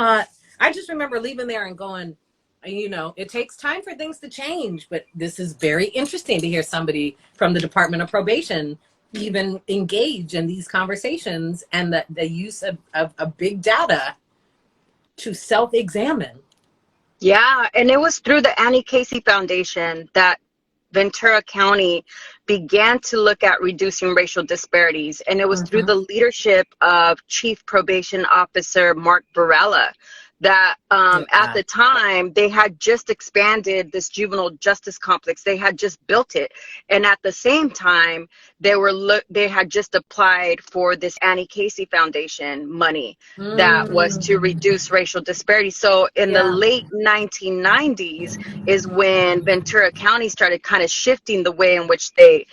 remember leaving there and going, it takes time for things to change, but this is very interesting to hear somebody from the Department of Probation even engage in these conversations, and the use of big data to self-examine. yeah. And it was through the Annie Casey Foundation that Ventura County began to look at reducing racial disparities. And it was through Mm-hmm. the leadership of Chief Probation Officer Mark Barella that at Yeah. the time they had just expanded this juvenile justice complex. They had just built it. And at the same time, they had just applied for this Annie Casey Foundation money that was to Mm. reduce racial disparities. So in the Yeah. late 1990s, is when Ventura County started kind of shifting the way in which they,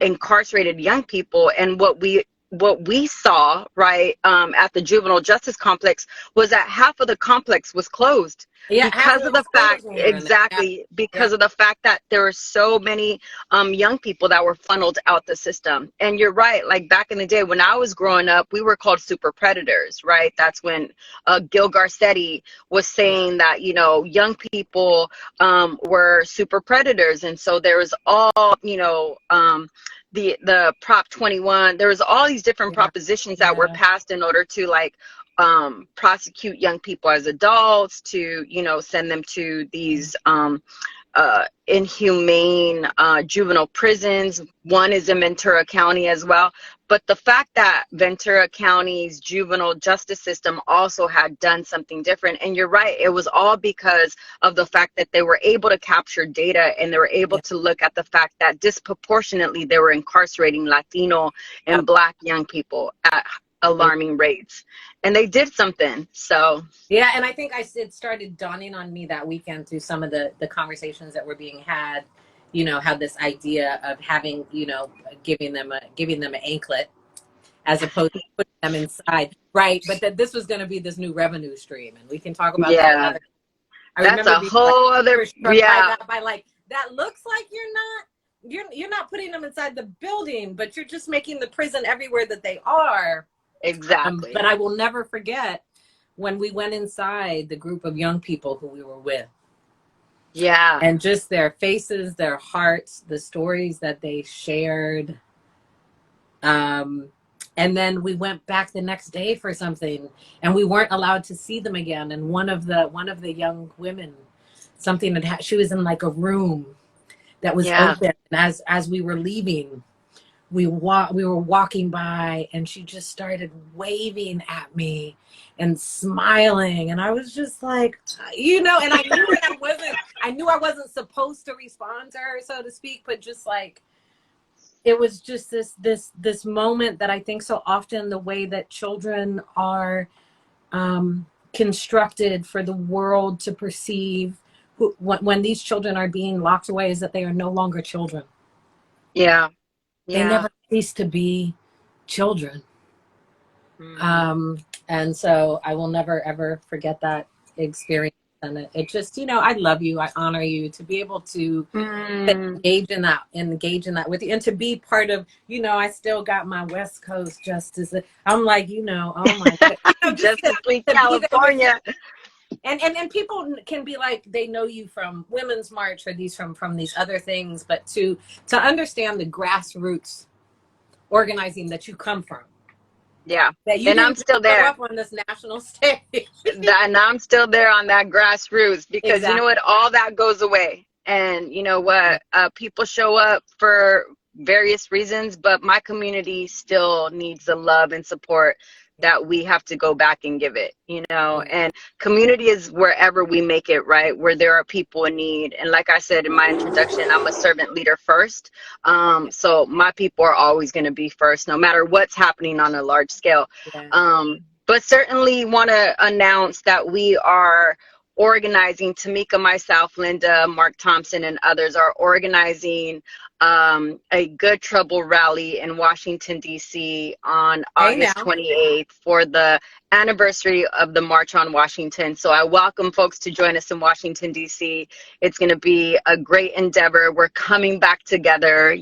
incarcerated young people. And what we saw, right, at the juvenile justice complex was that half of the complex was closed Yeah. Half because of of it was the fact, closed when we were in there. Yeah. exactly, Yeah. because of the fact that there were so many young people that were funneled out the system. And you're right, like back in the day when I was growing up, we were called super predators, right? That's when Gil Garcetti was saying that, young people were super predators. And so there was all, the Prop 21, there was all these different Yeah. propositions that were Yeah. passed in order to prosecute young people as adults, to send them to these inhumane juvenile prisons. One is in Ventura County as well. But the fact that Ventura County's juvenile justice system also had done something different, and you're right, it was all because of the fact that they were able to capture data, and they were able Yeah. to look at the fact that disproportionately they were incarcerating Latino and Black young people at alarming rates. And they did something. So Yeah, and I think it started dawning on me that weekend through some of the conversations that were being had. Had this idea of having, giving them an anklet as opposed to putting them inside, right? But that this was going to be this new revenue stream, and we can talk about that yeah, another. I that's remember a being like whole other, struck by yeah, that, by like that looks like you're not putting them inside the building, but you're just making the prison everywhere that they are. exactly. But I will never forget when we went inside the group of young people who we were with, Yeah. and just their faces, their hearts, the stories that they shared. And then we went back the next day for something, and we weren't allowed to see them again. And one of the young women, something she was in like a room that was Yeah. open. And as we were leaving, we were walking by, and she just started waving at me and smiling, and I was just like, and I knew I wasn't supposed to respond to her, so to speak, but just like, it was just this moment that I think so often the way that children are constructed for the world to perceive when these children are being locked away is that they are no longer children. Yeah. They never cease to be children. And so I will never, ever forget that experience. And it just, I love you. I honor you to be able to engage in that with you, and to be part of, I still got my West Coast Justice. I'm like, oh my God. Justice League California. And people can be like, they know you from Women's March or from these other things, but to understand the grassroots organizing that you come from. Yeah. That you and I'm still there up on this national stage. And I'm still there on that grassroots, because Exactly. you know what, all that goes away. And you know what, people show up for various reasons, but my community still needs the love and support that we have to go back and give it, and community is wherever we make it, right, where there are people in need. And like I said in my introduction, I'm a servant leader first. So my people are always going to be first, no matter what's happening on a large scale. But certainly want to announce that we are organizing, Tamika, myself, Linda, Mark Thompson, and others are organizing a Good Trouble rally in Washington, D.C. on August 28th for the anniversary of the March on Washington. So I welcome folks to join us in Washington, D.C. It's going to be a great endeavor. We're coming back together.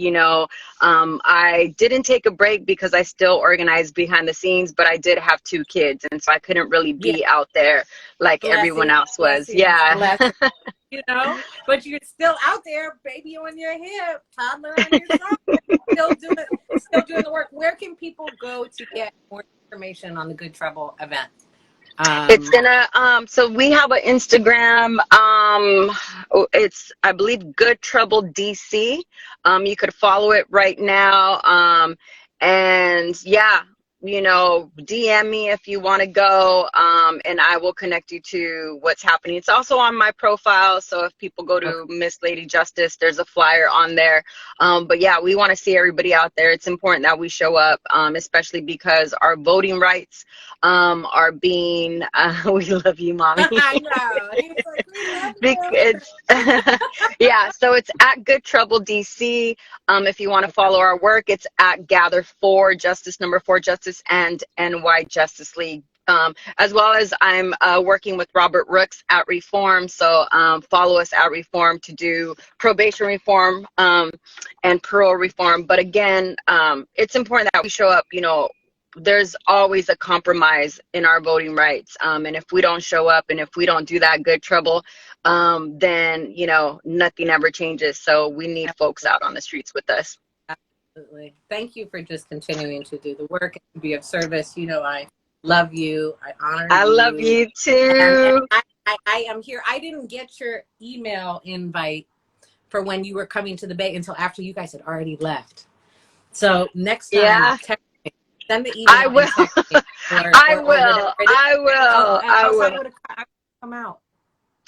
I didn't take a break because I still organized behind the scenes, but I did have 2 kids, and so I couldn't really be out there like everyone else was. But you're still out there, baby on your hip, toddler on your side, still doing the work. Where can people go to get more information on the Good Trouble event? It's gonna so we have an Instagram, it's, I believe, Good Trouble DC. You could follow it right now, and DM me if you want to go, and I will connect you to what's happening. It's also on my profile, so if people go to Miss Lady Justice, there's a flyer on there. But yeah, we want to see everybody out there. It's important that we show up, especially because our voting rights are being we love you, mommy. I know. He's like, we love yeah, so it's at Good Trouble DC. If you want to follow our work, it's at Gather 4 Justice, number 4 Justice, and NY Justice League. As well as I'm working with Robert Rooks at Reform. So follow us at Reform to do probation reform and parole reform. But again, it's important that we show up. There's always a compromise in our voting rights. And if we don't show up and if we don't do that Good Trouble, then, nothing ever changes. So we need folks out on the streets with us. Absolutely. Thank you for just continuing to do the work and to be of service. I love you. I honor you. I love you too. And I am here. I didn't get your email invite for when you were coming to the Bay until after you guys had already left. So next time, text me. Send the email. I will. I will. I will. Come out.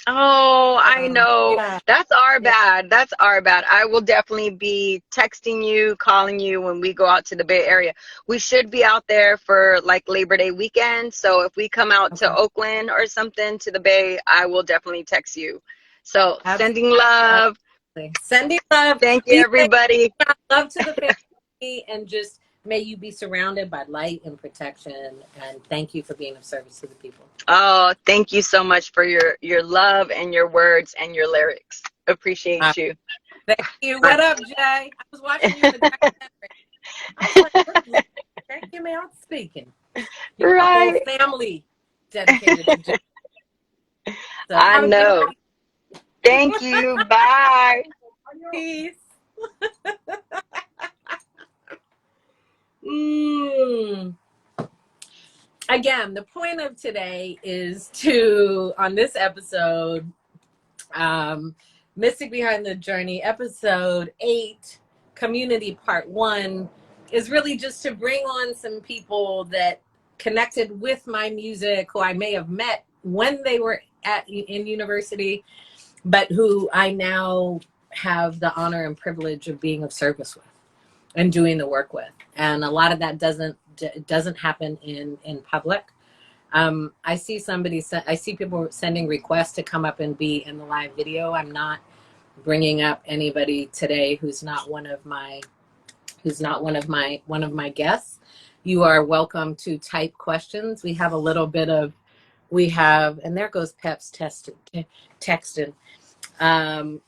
Oh, I know. Yeah. That's our bad. That's our bad. I will definitely be texting you, calling you when we go out to the Bay Area. We should be out there for like Labor Day weekend. So if we come out to Oakland or something to the Bay, I will definitely text you. So sending love. Sending love. Thank you, everybody. Love to the family, and just may you be surrounded by light and protection. And thank you for being of service to the people. Oh, thank you so much for your love and your words and your lyrics. Appreciate you. Thank you. What up, Jay? I was watching you in the documentary. I was like, thank you, man. I'm speaking. Your whole family dedicated to Jay. So, I know. Thank you. Bye. Peace. Again, the point of today is to, on this episode, Mystic Behind the Journey, episode 8, Community Part 1, is really just to bring on some people that connected with my music, who I may have met when they were in university, but who I now have the honor and privilege of being of service with and doing the work with. And a lot of that doesn't happen in public. I see people sending requests to come up and be in the live video. I'm not bringing up anybody today who's not one of my guests. You are welcome to type questions. We have a little bit of, and there goes Pep's texting.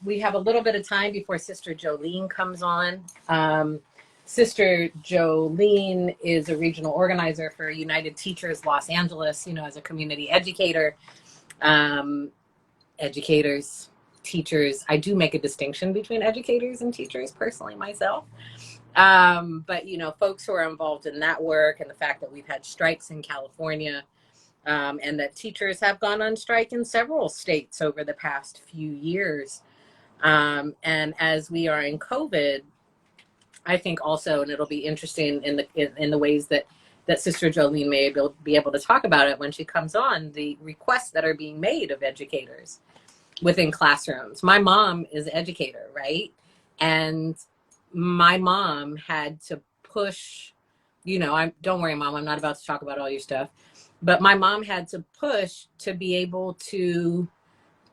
We have a little bit of time before Sister Jollene comes on. Sister Jollene is a regional organizer for United Teachers Los Angeles, as a community educator. Educators, teachers, I do make a distinction between educators and teachers personally myself. But, folks who are involved in that work, and the fact that we've had strikes in California, and that teachers have gone on strike in several states over the past few years. And as we are in COVID, I think also, and it'll be interesting in the ways that Sister Jollene may be able to talk about it when she comes on, the requests that are being made of educators within classrooms. My mom is an educator, right? And my mom had to push, don't worry, Mom, I'm not about to talk about all your stuff, but my mom had to push to be able to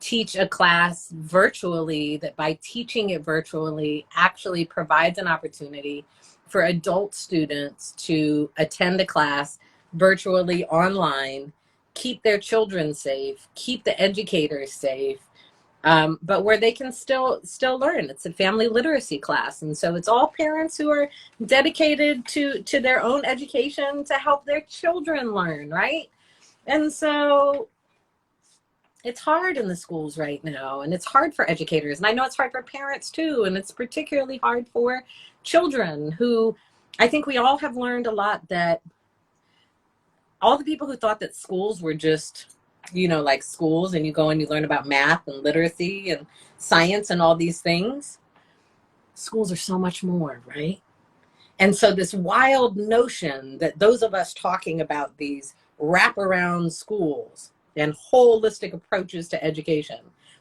teach a class virtually, that by teaching it virtually actually provides an opportunity for adult students to attend a class virtually online, keep their children safe, keep the educators safe, but where they can still learn. It's a family literacy class. And so it's all parents who are dedicated to their own education to help their children learn, right? And so it's hard in the schools right now, and it's hard for educators. And I know it's hard for parents too. And it's particularly hard for children who, I think we all have learned a lot, that all the people who thought that schools were just, like schools, and you go and you learn about math and literacy and science and all these things, schools are so much more, right? And so this wild notion that those of us talking about these wraparound schools and holistic approaches to education,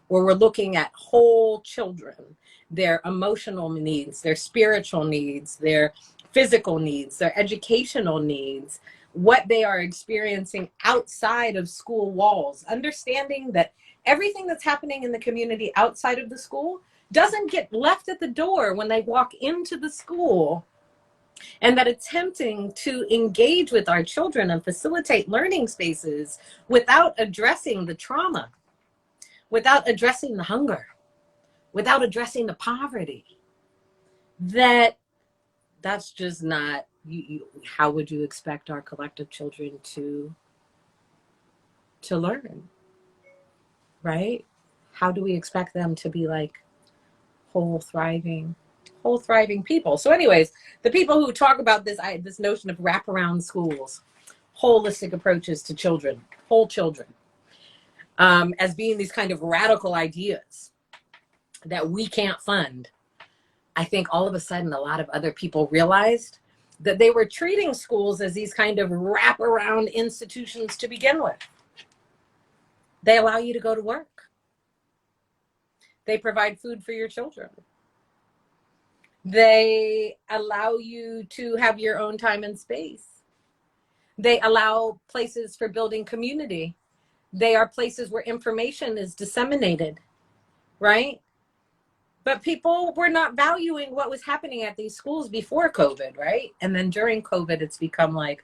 where we're looking at whole children, their emotional needs, their spiritual needs, their physical needs, their educational needs, what they are experiencing outside of school walls, understanding that everything that's happening in the community outside of the school doesn't get left at the door when they walk into the school, and that attempting to engage with our children and facilitate learning spaces without addressing the trauma, without addressing the hunger, without addressing the poverty, that's just not, how would you expect our collective children to learn, right? How do we expect them to be like whole thriving people? So anyways, the people who talk about this notion of wraparound schools, holistic approaches to children, whole children, as being these kind of radical ideas that we can't fund, I think all of a sudden a lot of other people realized that they were treating schools as these kind of wraparound institutions to begin with. They allow you to go to work. They provide food for your children. They allow you to have your own time and space. They allow places for building community. They are places where information is disseminated, right? But people were not valuing what was happening at these schools before COVID, right? And then during COVID, it's become like,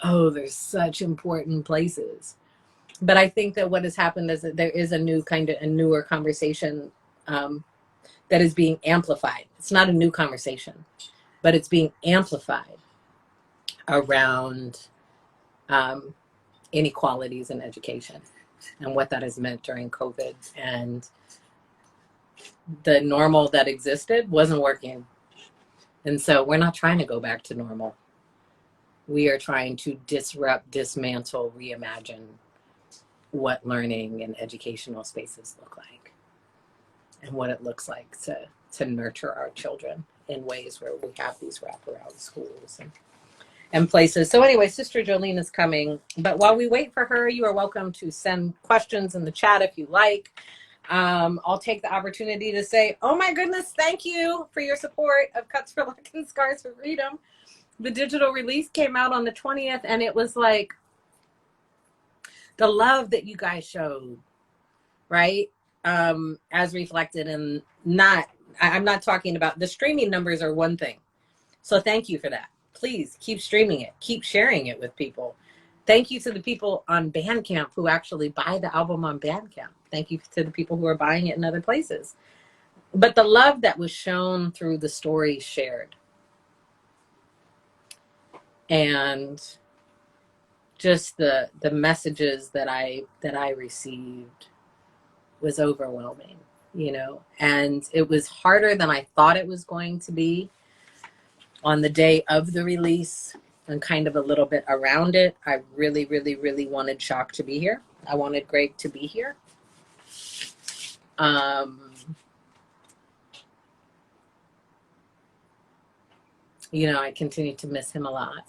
oh, there's such important places. But I think that what has happened is that there is a newer conversation that is being amplified. It's not a new conversation, but it's being amplified around inequalities in education and what that has meant during COVID. And the normal that existed wasn't working. And so we're not trying to go back to normal. We are trying to disrupt, dismantle, reimagine what learning and educational spaces look like and what it looks like to nurture our children in ways where we have these wraparound schools and places. So anyway, Sister Jollene is coming. But while we wait for her, you are welcome to send questions in the chat if you like. I'll take the opportunity to say, oh my goodness, thank you for your support of Cuts for Luck and Scars for Freedom. The digital release came out on the 20th, and it was like the love that you guys showed, right? As reflected in I'm not talking about the streaming numbers are one thing. So thank you for that. Please keep streaming it. Keep sharing it with people. Thank you to the people on Bandcamp who actually buy the album on Bandcamp. Thank you to the people who are buying it in other places. But the love that was shown through the stories shared and just the messages that I received was overwhelming, you know, and it was harder than I thought it was going to be on the day of the release and kind of a little bit around it. I really, really, really wanted Shock to be here. I wanted Greg to be here. You know, I continue to miss him a lot.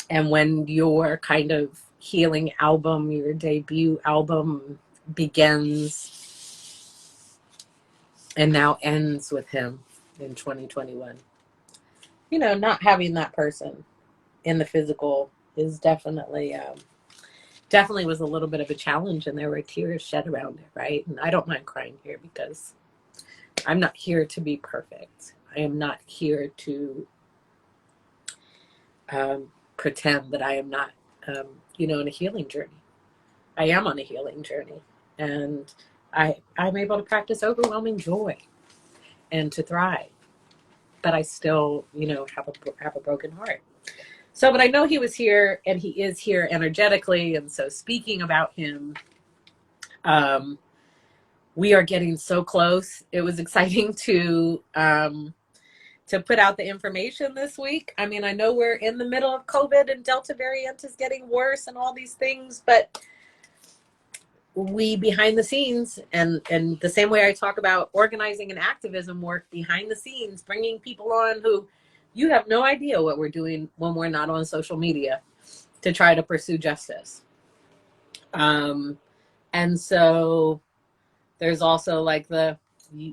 And when your kind of healing album, your debut album begins and now ends with him in 2021, you know, not having that person in the physical is definitely was a little bit of a challenge, and there were tears shed around it, right? And I don't mind crying here because I'm not here to be perfect. I am not here to pretend that I am not, you know, in a healing journey. I am on a healing journey, and I'm able to practice overwhelming joy and to thrive, but I still, you know, have a broken heart. So, but I know he was here, and he is here energetically, and so speaking about him, we are getting so close. It was exciting to put out the information this week. I mean, I know we're in the middle of COVID and Delta variant is getting worse and all these things, but we behind the scenes, and the same way I talk about organizing and activism work behind the scenes, bringing people on who you have no idea what we're doing when we're not on social media to try to pursue justice. And so there's also like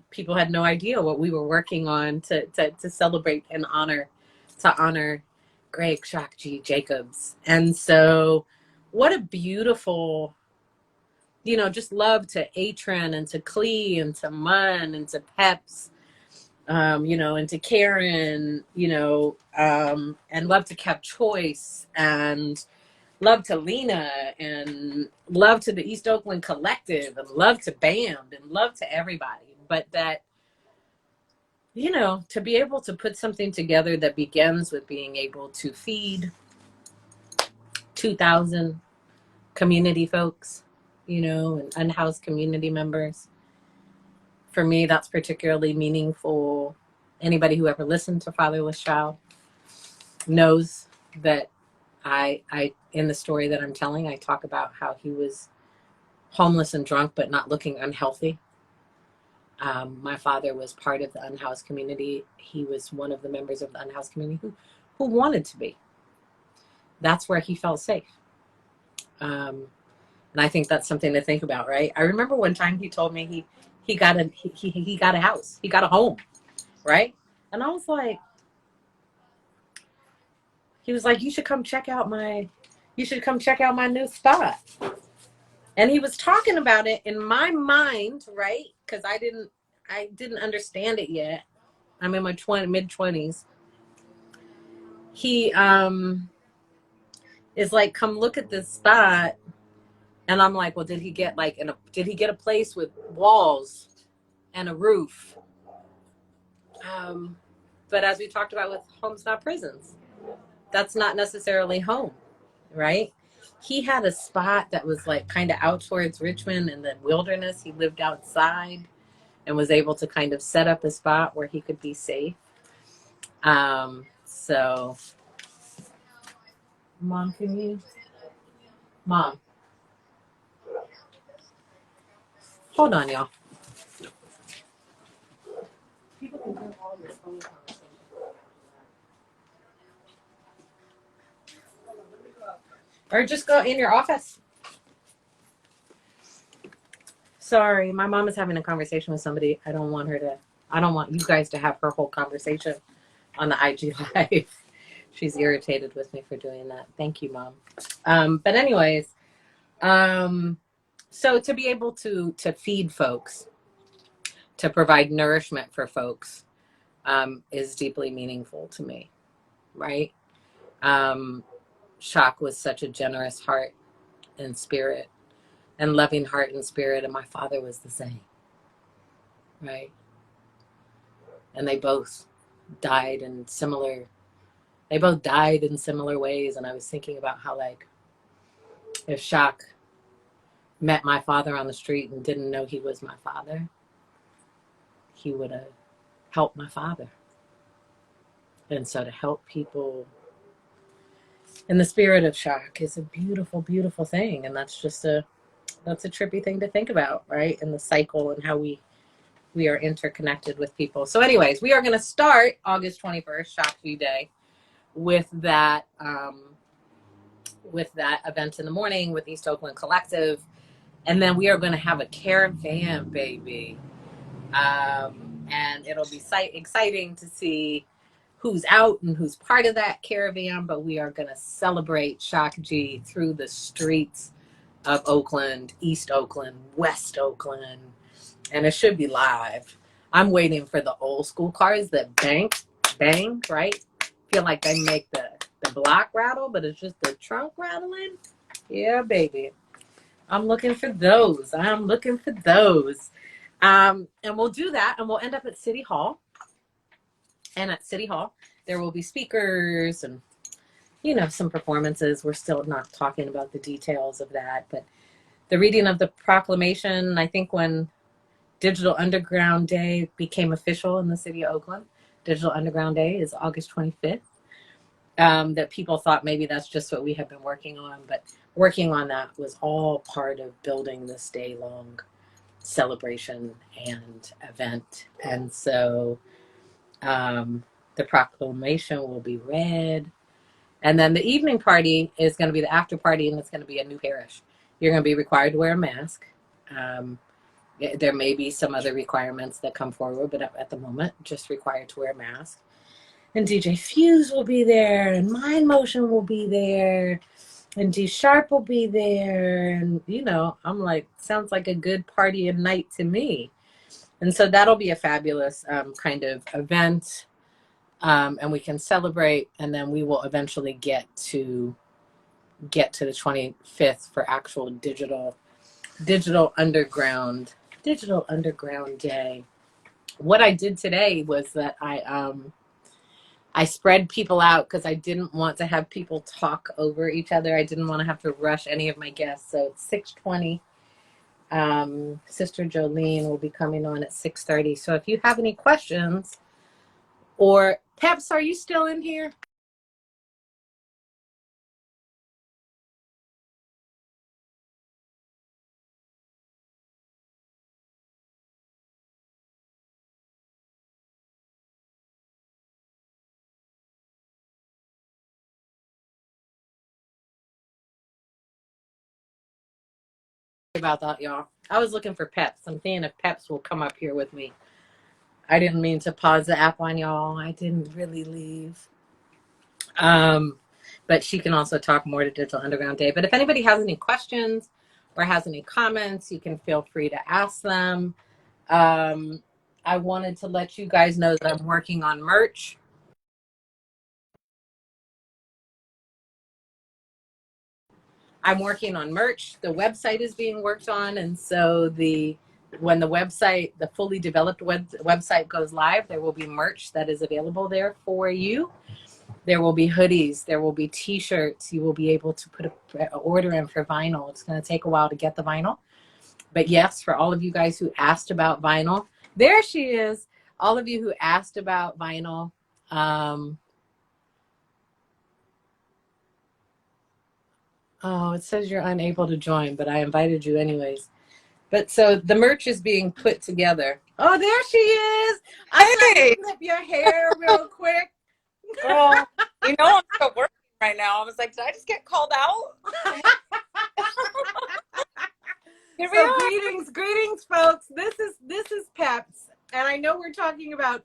people had no idea what we were working on to celebrate and honor Greg Shock G Jacobs. And so what a beautiful, you know, just love to Atron and to Clee and to Mun and to Peps, you know, and to Karen, you know, and love to Kev Choice, and love to Lena, and love to the East Oakland Collective, and love to Band, and love to everybody. But that, you know, to be able to put something together that begins with being able to feed 2,000 community folks, you know, and unhoused community members. For me, that's particularly meaningful. Anybody who ever listened to Fatherless Child knows that I in the story that I'm telling, I talk about how he was homeless and drunk, but not looking unhealthy. My father was part of the unhoused community. He was one of the members of the unhoused community who wanted to be. That's where he felt safe. And I think that's something to think about, right? I remember one time he told me he got a house, he got a home, right? And I was like, he was like, you should come check out my new spot. And he was talking about it in my mind, right? Because I didn't understand it yet. I'm in my mid-20s. He is like, come look at this spot. And I'm like, well, did he get a place with walls and a roof? But as we talked about with Homes Not Prisons, that's not necessarily home, right? He had a spot that was like kind of out towards Richmond and then Wilderness. He lived outside and was able to kind of set up a spot where he could be safe. So, Mom, Hold on, y'all. People can hear all this phone conversation. Or just go in your office. Sorry, my mom is having a conversation with somebody. I don't want you guys to have her whole conversation on the IG Live. She's irritated with me for doing that. Thank you, Mom. But anyways, so to be able to feed folks, to provide nourishment for folks, is deeply meaningful to me, right? Shock was such a generous heart and spirit and loving heart and spirit, and my father was the same, right? And they both died in similar ways. And I was thinking about how, like, if Shock met my father on the street and didn't know he was my father, he would have helped my father. And so to help people in the spirit of Shock is a beautiful, beautiful thing. And that's a trippy thing to think about, right? And the cycle and how we are interconnected with people. So anyways, we are going to start August 21st, Shock View Day, with that event in the morning with East Oakland Collective. And then we are going to have a caravan, baby. And it'll be exciting to see who's out and who's part of that caravan. But we are going to celebrate Shock G through the streets of Oakland, East Oakland, West Oakland. And it should be live. I'm waiting for the old school cars that bang, right? Feel like they make the block rattle, but it's just the trunk rattling. Yeah, baby. I'm looking for those. And we'll do that, and we'll end up at City Hall. And at City Hall, there will be speakers and, some performances. We're still not talking about the details of that, but the reading of the proclamation, I think when Digital Underground Day became official in the city of Oakland, Digital Underground Day is August 25th. That people thought maybe that's just what we have been working on, but working on that was all part of building this day-long celebration and event. And so the proclamation will be read. And then the evening party is going to be the after party, and it's going to be a new parish. You're going to be required to wear a mask. There may be some other requirements that come forward, but at the moment, just required to wear a mask. And DJ Fuse will be there, and Mind Motion will be there, and D Sharp will be there. And, I'm like, sounds like a good party and night to me. And so that'll be a fabulous kind of event. And we can celebrate, and then we will eventually get to the 25th for actual digital underground day. What I did today was that I spread people out because I didn't want to have people talk over each other. I didn't want to have to rush any of my guests. So it's 6:20. Sister Jollene will be coming on at 6:30. So if you have any questions, or Peps, are you still in here? About that, y'all. I was looking for Peps. I'm seeing if Peps will come up here with me. I didn't mean to pause the app on y'all. I didn't really leave. But she can also talk more to Digital Underground Day. But if anybody has any questions or has any comments, you can feel free to ask them. I wanted to let you guys know that I'm working on merch. The website is being worked on, and so when the fully developed website goes live, there will be merch that is available there for you. There will be hoodies, there will be t-shirts. You will be able to put an order in for vinyl. It's going to take a while to get the vinyl, but yes, for all of you guys who asked about vinyl, there she is. All of you who asked about vinyl, oh, it says you're unable to join, but I invited you anyways. But so the merch is being put together. Oh, there she is. I saw you flip your hair real quick. Girl, you know I'm still working right now. I was like, did I just get called out? Here we So are. greetings, folks. This is Peps, and I know we're talking about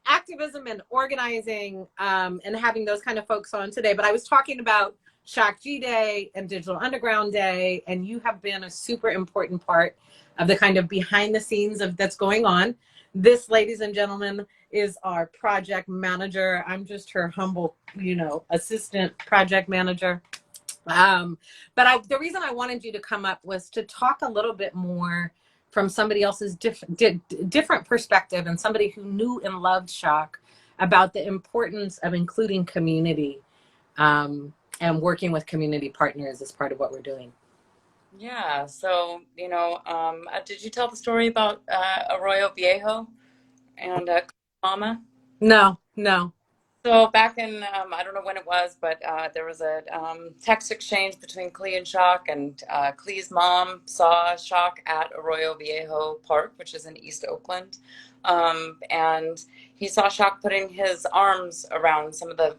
activism and organizing, and having those kind of folks on today. But I was talking about Shock G Day and Digital Underground Day, and you have been a super important part of the kind of behind the scenes of that's going on. This, ladies and gentlemen, is our project manager. I'm just her humble, assistant project manager. The reason I wanted you to come up was to talk a little bit more from somebody else's different perspective, and somebody who knew and loved Shock, about the importance of including community, and working with community partners as part of what we're doing. Yeah. So, did you tell the story about Arroyo Viejo and Mama? No. So back in, I don't know when it was, but there was a text exchange between Clee and Shock, and Clee's mom saw Shock at Arroyo Viejo Park, which is in East Oakland. And he saw Shock putting his arms around some of the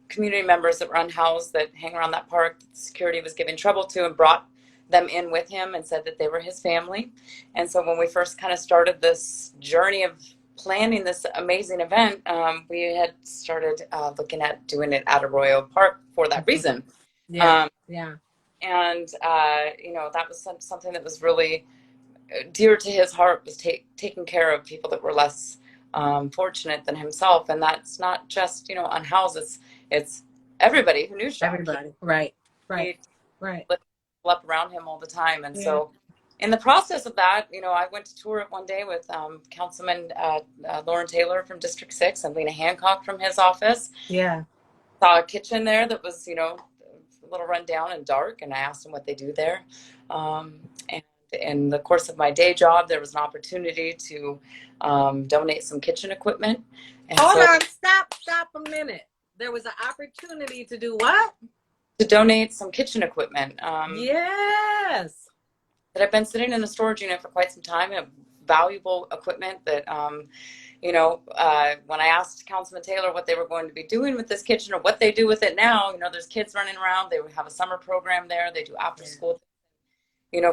community members that were unhoused that hang around that park that security was giving trouble to, and brought them in with him and said that they were his family. And so when we first kind of started this journey of planning this amazing event, we had started looking at doing it at Arroyo Park for that reason. Yeah. And that was something that was really dear to his heart, was taking care of people that were less fortunate than himself. And that's not just unhoused, it's everybody who knew Shock. Everybody. Right. Up around him all the time. And so in the process of that, I went to tour it one day with Councilman Lauren Taylor from District 6 and Lena Hancock from his office. Yeah. Saw a kitchen there that was, a little run down and dark, and I asked them what they do there. And in the course of my day job, there was an opportunity to donate some kitchen equipment. And Hold on, stop a minute. There was an opportunity to do what? To donate some kitchen equipment. Yes. That I've been sitting in the storage unit for quite some time. Valuable equipment that, when I asked Councilman Taylor what they were going to be doing with this kitchen, or what they do with it now, there's kids running around. They have a summer program there. They do after school.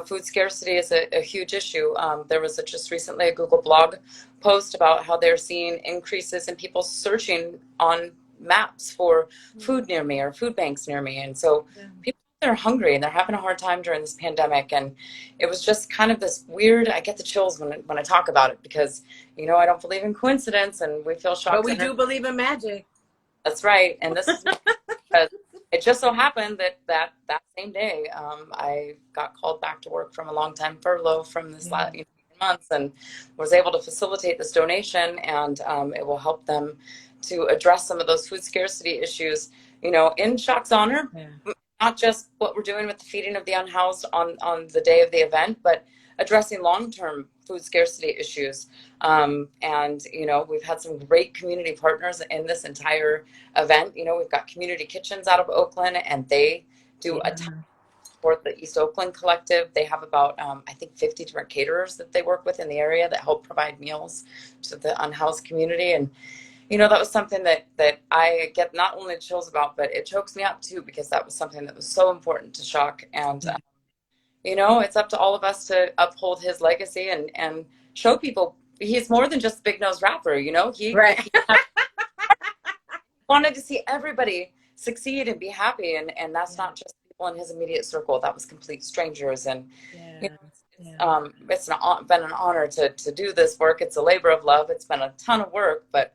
Food scarcity is a huge issue. There was just recently a Google blog post about how they're seeing increases in people searching on maps for food near me or food banks near me. And so people are hungry and they're having a hard time during this pandemic. And it was just kind of this weird, I get the chills when I talk about it, because, I don't believe in coincidence, and we feel shocked. But we do believe in magic. That's right. And this is because it just so happened that same day, I got called back to work from a long time furlough from this last months, and was able to facilitate this donation, and it will help them to address some of those food scarcity issues, in Shock's honor. Not just what we're doing with the feeding of the unhoused on the day of the event, but addressing long-term food scarcity issues. And, we've had some great community partners in this entire event. We've got Community Kitchens out of Oakland, and they do a ton of support. The East Oakland Collective, they have about, I think 50 different caterers that they work with in the area that help provide meals to the unhoused community. And that was something that I get not only chills about, but it chokes me up too, because that was something that was so important to Shock. And, it's up to all of us to uphold his legacy and show people he's more than just a big-nosed rapper, he wanted to see everybody succeed and be happy. And that's not just people in his immediate circle. That was complete strangers. And, it's been an honor to do this work. It's a labor of love. It's been a ton of work, but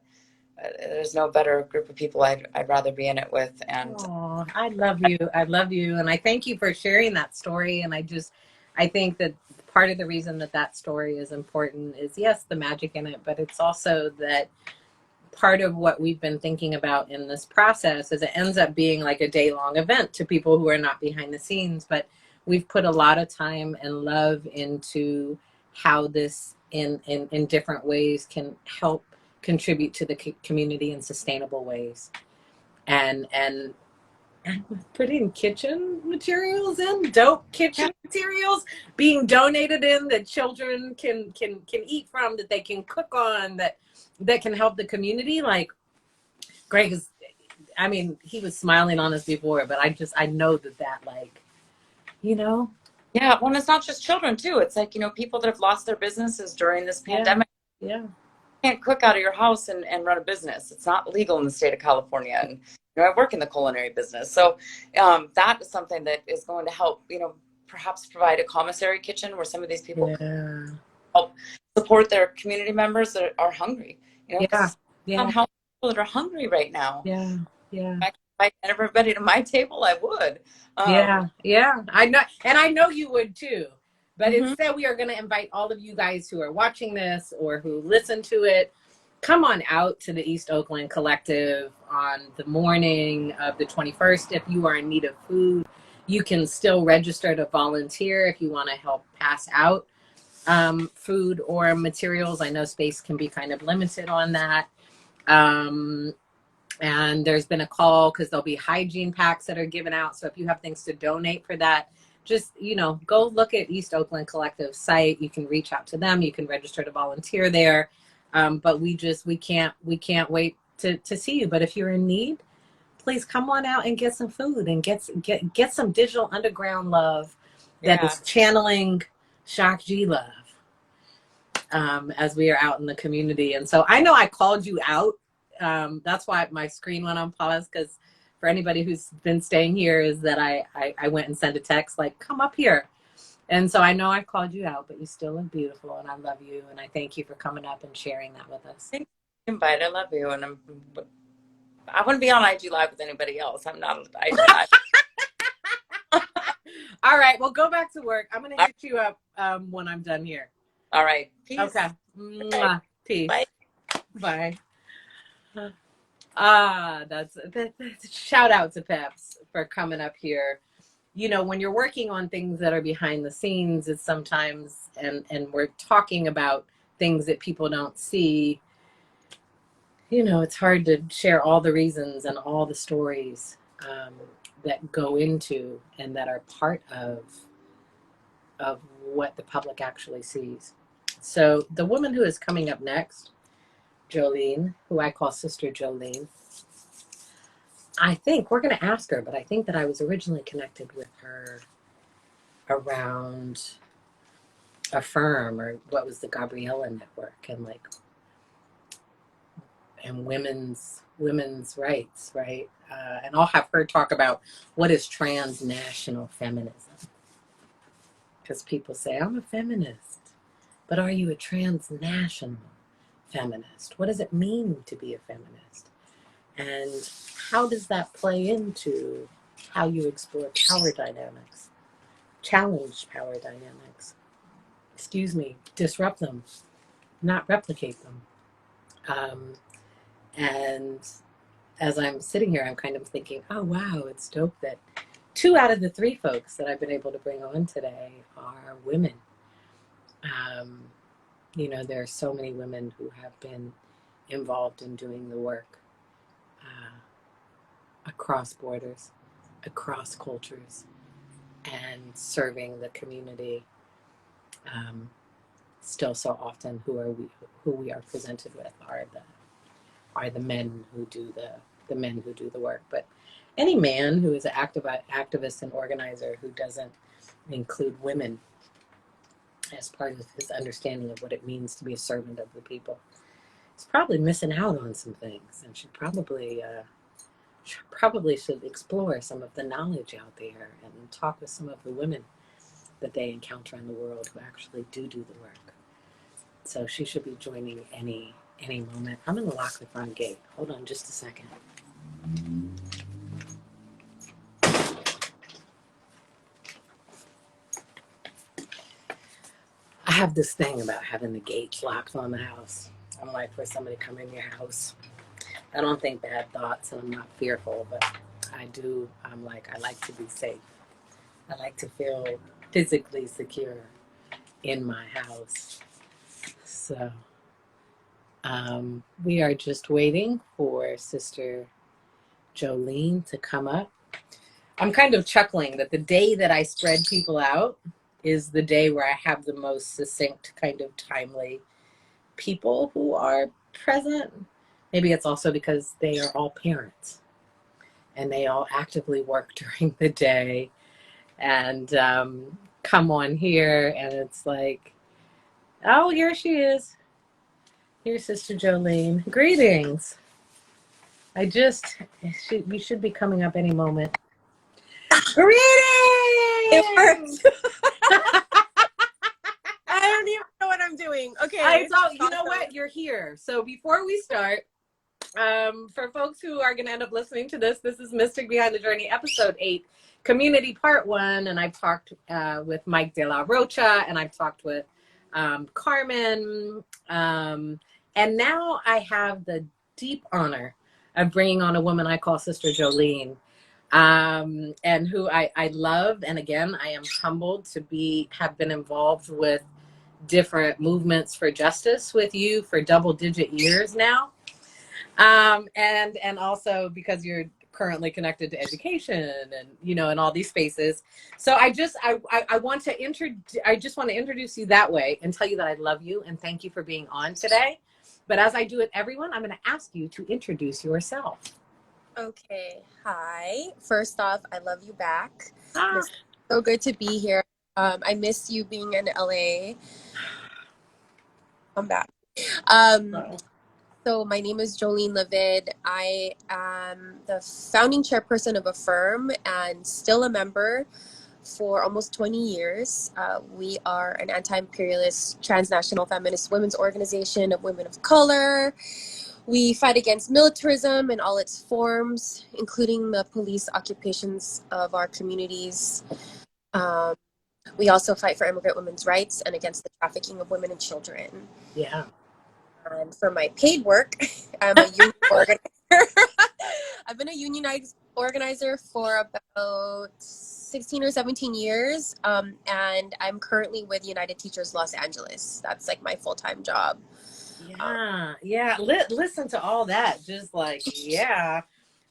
there's no better group of people I'd rather be in it with. And I love you, and I thank you for sharing that story. And I think that part of the reason that story is important is, yes, the magic in it, but it's also that part of what we've been thinking about in this process is it ends up being like a day-long event to people who are not behind the scenes, but we've put a lot of time and love into how this in different ways can help contribute to the community in sustainable ways. And and putting kitchen materials in, dope kitchen materials being donated in that children can eat from, that they can cook on, that can help the community. Like Greg is, I mean, he was smiling on us before, but I know that like, you know. Yeah, well, and it's not just children too. It's like, people that have lost their businesses during this pandemic. Yeah. You can't cook out of your house and run a business. It's not legal in the state of California. And I work in the culinary business. So that is something that is going to help, perhaps provide a commissary kitchen where some of these people can help support their community members that are hungry, because on how people that are hungry right now. Yeah. If I could invite everybody to my table, I would. Yeah. I know, and I know you would too. But instead, we are going to invite all of you guys who are watching this or who listen to it. Come on out to the East Oakland Collective on the morning of the 21st. If you are in need of food, you can still register to volunteer if you want to help pass out food or materials. I know space can be kind of limited on that. And there's been a call because there'll be hygiene packs that are given out. So if you have things to donate for that, just, go look at East Oakland Collective site. You can reach out to them. You can register to volunteer there. But we can't wait to see you. But if you're in need, please come on out and get some food and get some digital underground love that is channeling Shock G love as we are out in the community. And so I know I called you out. That's why my screen went on pause, because for anybody who's been staying here is that I went and sent a text like, come up here. And so I know I called you out, but you still look beautiful and I love you. And I thank you for coming up and sharing that with us. Thank you, invite. I love you. And I wouldn't be on IG Live with anybody else. I'm not on IG Live. All right. Well, go back to work. I'm going to hit you up when I'm done here. All right. Peace. Okay. Okay. Peace. Bye. Bye. That's shout out to Peps for coming up here. When you're working on things that are behind the scenes, it's sometimes, and we're talking about things that people don't see, it's hard to share all the reasons and all the stories that go into and that are part of what the public actually sees. So the woman who is coming up next, Jollene, who I call Sister Jollene, I think we're going to ask her, but I think that I was originally connected with her around a firm, or what was the Gabriella Network, and women's rights, right? And I'll have her talk about what is transnational feminism, because people say I'm a feminist, but are you a transnational feminist? What does it mean to be a feminist? And how does that play into how you explore power dynamics, challenge power dynamics, disrupt them, not replicate them? And as I'm sitting here, I'm kind of thinking, oh, wow, it's dope that 2 out of the 3 folks that I've been able to bring on today are women. There are so many women who have been involved in doing the work across borders, across cultures, and serving the community. Still, so often, who we are presented with are the men who do the work. But any man who is an activist and organizer who doesn't include women as part of his understanding of what it means to be a servant of the people is probably missing out on some things, and should probably should explore some of the knowledge out there and talk with some of the women that they encounter in the world who actually do the work. So she should be joining any moment. I'm going to lock the front gate. Hold on just a second. I have this thing about having the gates locked on the house. I'm like, for somebody to come in your house. I don't think bad thoughts, and I'm not fearful, but I do. I like to be safe. I like to feel physically secure in my house. So we are just waiting for Sister Jollene to come up. I'm kind of chuckling that the day that I spread people out is the day where I have the most succinct, kind of timely people who are present. Maybe it's also because they are all parents and they all actively work during the day and come on here, and it's like, oh, here she is. Here's Sister Jollene. Greetings. You should be coming up any moment. Greetings! It works. I don't even know what I'm doing. Okay. You know what? You're here. So before we start, for folks who are going to end up listening to this is Mystic Behind the Journey, episode 8, community part 1. And I've talked with Mike De La Rocha, and I've talked with Carmen. And now I have the deep honor of bringing on a woman I call Sister Jollene, and who I love. And again, I am humbled to have been involved with different movements for justice with you for double-digit years now. And also because you're currently connected to education and, and all these spaces. So I just want to introduce you that way and tell you that I love you and thank you for being on today. But as I do with everyone, I'm going to ask you to introduce yourself. Okay. Hi. First off, I love you back. Ah. It's so good to be here. I miss you being in LA. I'm back. So my name is Jollene Levid. I am the founding chairperson of a firm and still a member for almost 20 years. We are an anti-imperialist transnational feminist women's organization of women of color. We fight against militarism in all its forms, including the police occupations of our communities. We also fight for immigrant women's rights and against the trafficking of women and children. Yeah. And for my paid work, I'm a union organizer. I've been a union organizer for about 16 or 17 years. And I'm currently with United Teachers Los Angeles. That's like my full-time job. Yeah. Listen to all that. Just like, yeah.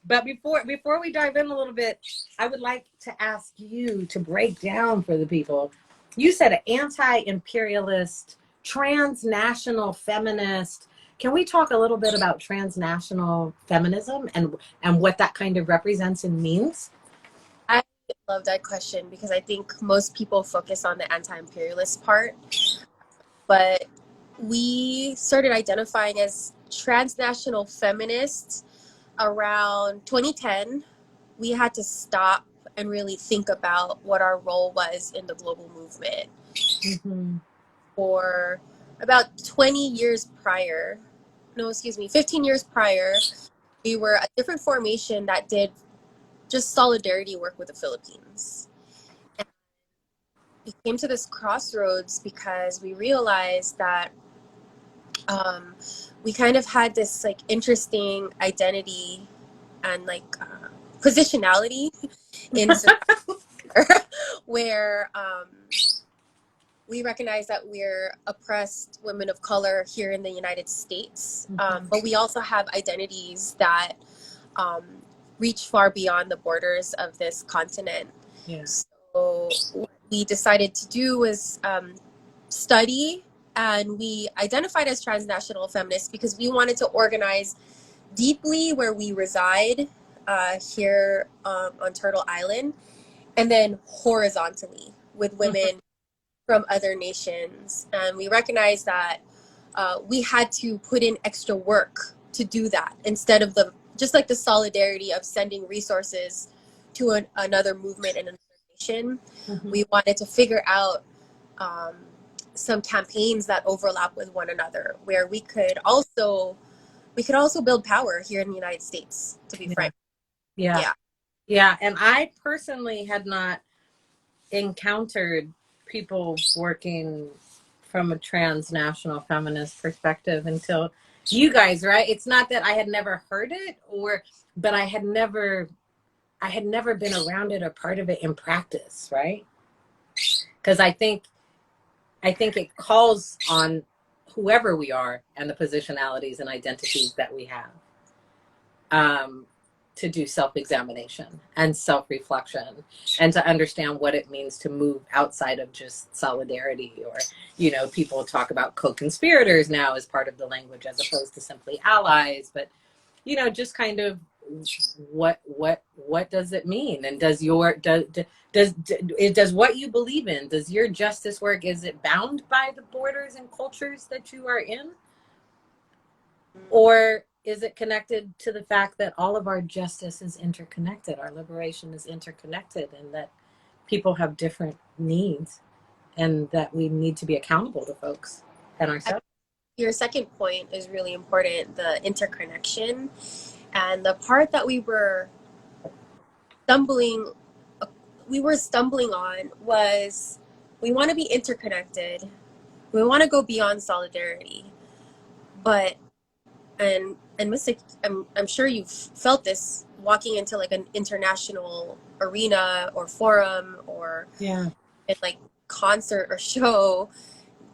But before we dive in a little bit, I would like to ask you to break down for the people. You said an anti-imperialist, transnational feminist. Can we talk a little bit about transnational feminism and what that kind of represents and means? I love that question because I think most people focus on the anti-imperialist part, but we started identifying as transnational feminists around 2010. We had to stop and really think about what our role was in the global movement. Mm-hmm. For about 15 years prior, we were a different formation that did just solidarity work with the Philippines. And we came to this crossroads because we realized that we kind of had this like interesting identity and like positionality in where we recognize that we're oppressed women of color here in the United States, but we also have identities that reach far beyond the borders of this continent. Yeah. So what we decided to do was study, and we identified as transnational feminists because we wanted to organize deeply where we reside here on Turtle Island, and then horizontally with women from other nations. And we recognized that we had to put in extra work to do that instead of just like the solidarity of sending resources to another movement in another nation. Mm-hmm. We wanted to figure out some campaigns that overlap with one another, where we could also build power here in the United States, to be frank. Yeah. And I personally had not encountered people working from a transnational feminist perspective until you guys, right? It's not that I had never heard it, but I had never been around it or part of it in practice, right? Because I think it calls on whoever we are and the positionalities and identities that we have to do self-examination and self-reflection and to understand what it means to move outside of just solidarity, or, you know, people talk about co-conspirators now as part of the language as opposed to simply allies, but, you know, just kind of what does it mean? And does what you believe in, does your justice work, is it bound by the borders and cultures that you are in? Or is it connected to the fact that all of our justice is interconnected, our liberation is interconnected, and that people have different needs and that we need to be accountable to folks and ourselves? Your second point is really important, the interconnection. And the part that we were stumbling on was, we want to be interconnected. We want to go beyond solidarity. But and Mystic, I'm sure you've felt this walking into like an international arena or forum or in like concert or show.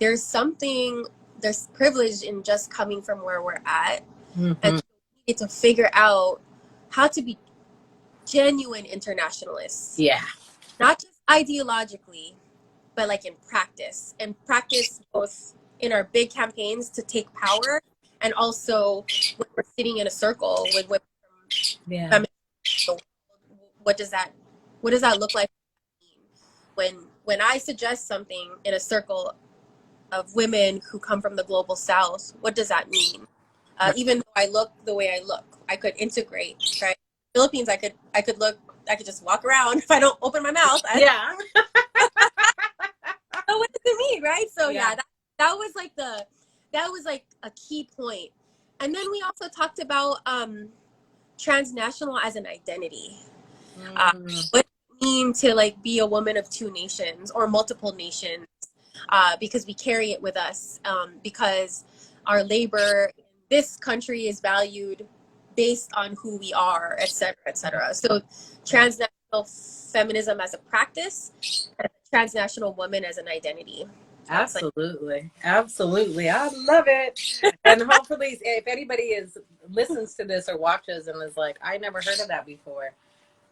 There's privilege in just coming from where we're at, and we need to figure out how to be genuine internationalists. Yeah. Not just ideologically, but like in practice, and practice both in our big campaigns to take power, and also when we're sitting in a circle with women from what does that look like? When I suggest something in a circle of women who come from the global south, what does that mean? Even though I look the way I look, I could integrate, right? Philippines, I could just walk around if I don't open my mouth. So what does it mean, right? So that was like a key point. And then we also talked about transnational as an identity. What does it mean to like be a woman of two nations or multiple nations? Because we carry it with us, because our labor in this country is valued based on who we are, et cetera, et cetera. So transnational feminism as a practice, and transnational woman as an identity. Absolutely. Absolutely. I love it. And hopefully if anybody listens to this or watches and is like, I never heard of that before,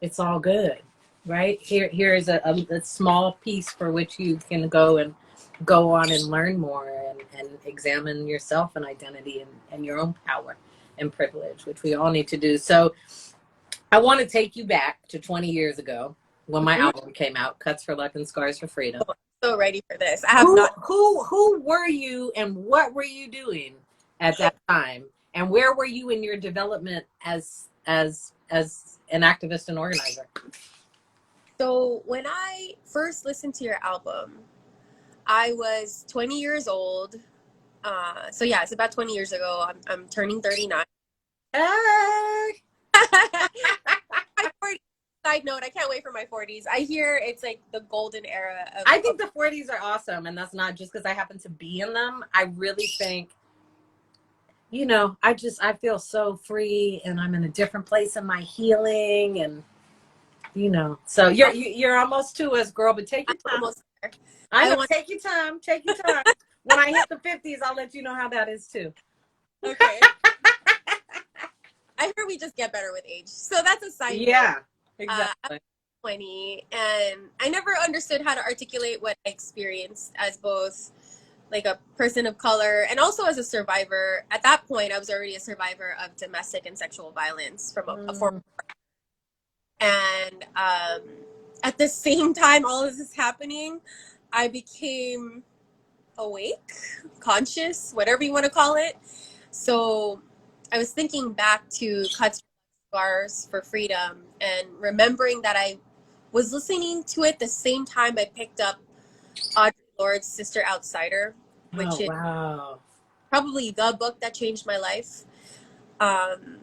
it's all good, right? Here is a small piece for which you can go on and learn more and examine yourself and identity and your own power and privilege, which we all need to do. So I want to take you back to 20 years ago when my album came out, Cuts for Luck and Scars for Freedom. So ready for this. Who were you and what were you doing at that time? And where were you in your development as an activist and organizer? So when I first listened to your album, I was 20 years old. So yeah, it's about 20 years ago. I'm turning 39. Hey! My 40s, side note, I can't wait for my 40s. I hear it's like the golden era of... I think the 40s are awesome, and that's not just because I happen to be in them. I really think, you know, I feel so free, and I'm in a different place in my healing, and, you know. So you're almost to us, girl, but take your time. Almost there. Take your time. Take your time. When I hit the 50s, I'll let you know how that is too. Okay. I hear we just get better with age. So that's a side note. Yeah, exactly. I'm 20, and I never understood how to articulate what I experienced as both like a person of color and also as a survivor. At that point, I was already a survivor of domestic and sexual violence from a former partner. And at the same time all of this is happening, I became awake, conscious, whatever you want to call it. So I was thinking back to Cuts, Scars for Freedom and remembering that I was listening to it the same time I picked up Audre Lorde's Sister Outsider, which is probably the book that changed my life. And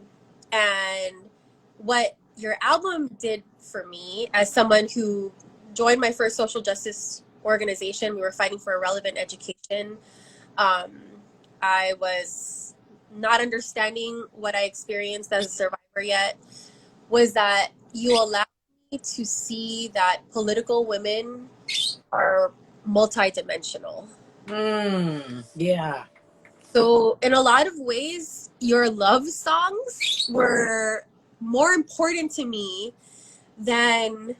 what your album did for me as someone who joined my first social justice organization, we were fighting for a relevant education. I was not understanding what I experienced as a survivor yet, was that you allowed me to see that political women are multidimensional. Yeah. So in a lot of ways, your love songs were more important to me than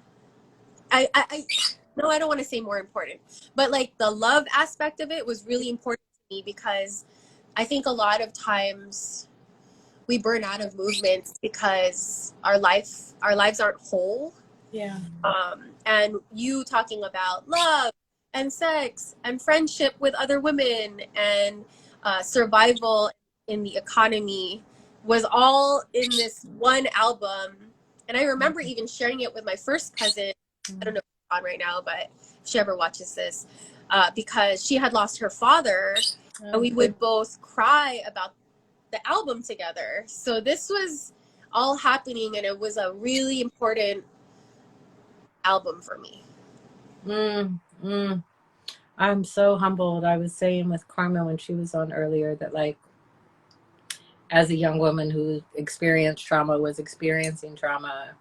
no, I don't want to say more important, but like the love aspect of it was really important to me, because I think a lot of times we burn out of movements because our lives aren't whole. Yeah. And you talking about love and sex and friendship with other women and survival in the economy was all in this one album. And I remember even sharing it with my first cousin. I don't know if she's on right now, but if she ever watches this, because she had lost her father, and we would both cry about the album together. So this was all happening, and it was a really important album for me. I'm so humbled. I was saying with Carmen when she was on earlier that, like, as a young woman who experienced trauma, was experiencing trauma,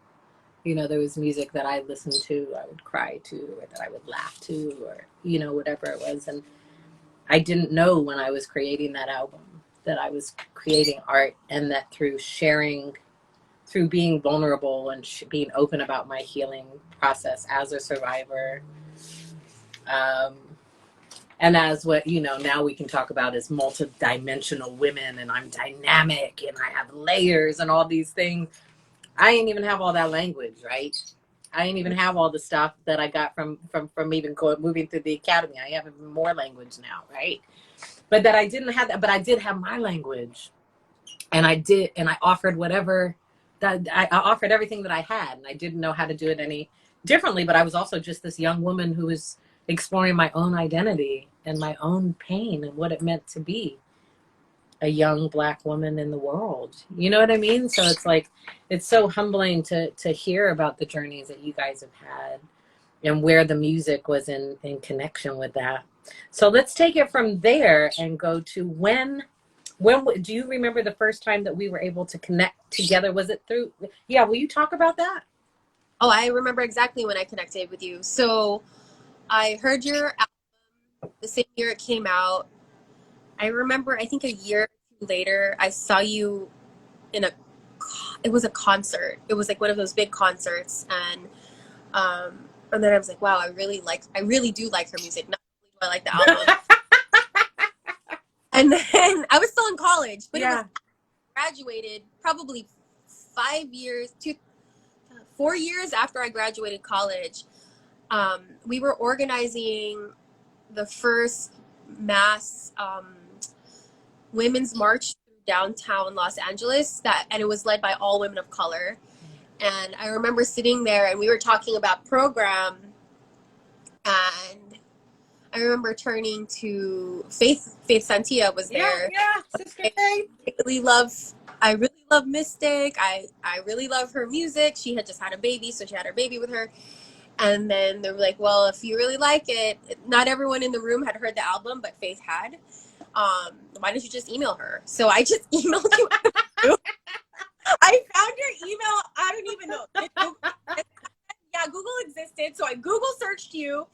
you know, there was music that I listened to, I would cry to, or that I would laugh to, or, you know, whatever it was. And I didn't know when I was creating that album that I was creating art, and that through sharing, through being vulnerable and being open about my healing process as a survivor, and as what, you know, now we can talk about as multidimensional women, and I'm dynamic and I have layers and all these things. I ain't even have all that language, right? I ain't even have all the stuff that I got from even moving through the academy. I have even more language now, right? But that I didn't have that, but I did have my language, and I offered whatever that I offered everything that I had, and I didn't know how to do it any differently. But I was also just this young woman who was exploring my own identity and my own pain and what it meant to be a young Black woman in the world. You know what I mean? So it's like, it's so humbling to hear about the journeys that you guys have had and where the music was in connection with that. So let's take it from there and go to when do you remember the first time that we were able to connect together? Was it through, yeah, will you talk about that? Oh, I remember exactly when I connected with you. So I heard your album the same year it came out. I remember, I think a year later, I saw you in it was a concert. It was like one of those big concerts. And then I was like, wow, I really do like her music. Not only do I like the album. And then I was still in college, but Yeah. it was graduated probably 4 years after I graduated college. We were organizing the first mass women's march through downtown Los Angeles, and it was led by all women of color. And I remember sitting there, and we were talking about program, and I remember turning to Faith Santia was there. Yeah, Sister Faith. I really love Mystic. I really love her music. She had just had a baby, so she had her baby with her. And then they were like, well, if you really like it, not everyone in the room had heard the album, but Faith had. Why don't you just email her? So I just emailed you. I found your email. I don't even know. Yeah, Google existed. So I Google searched you,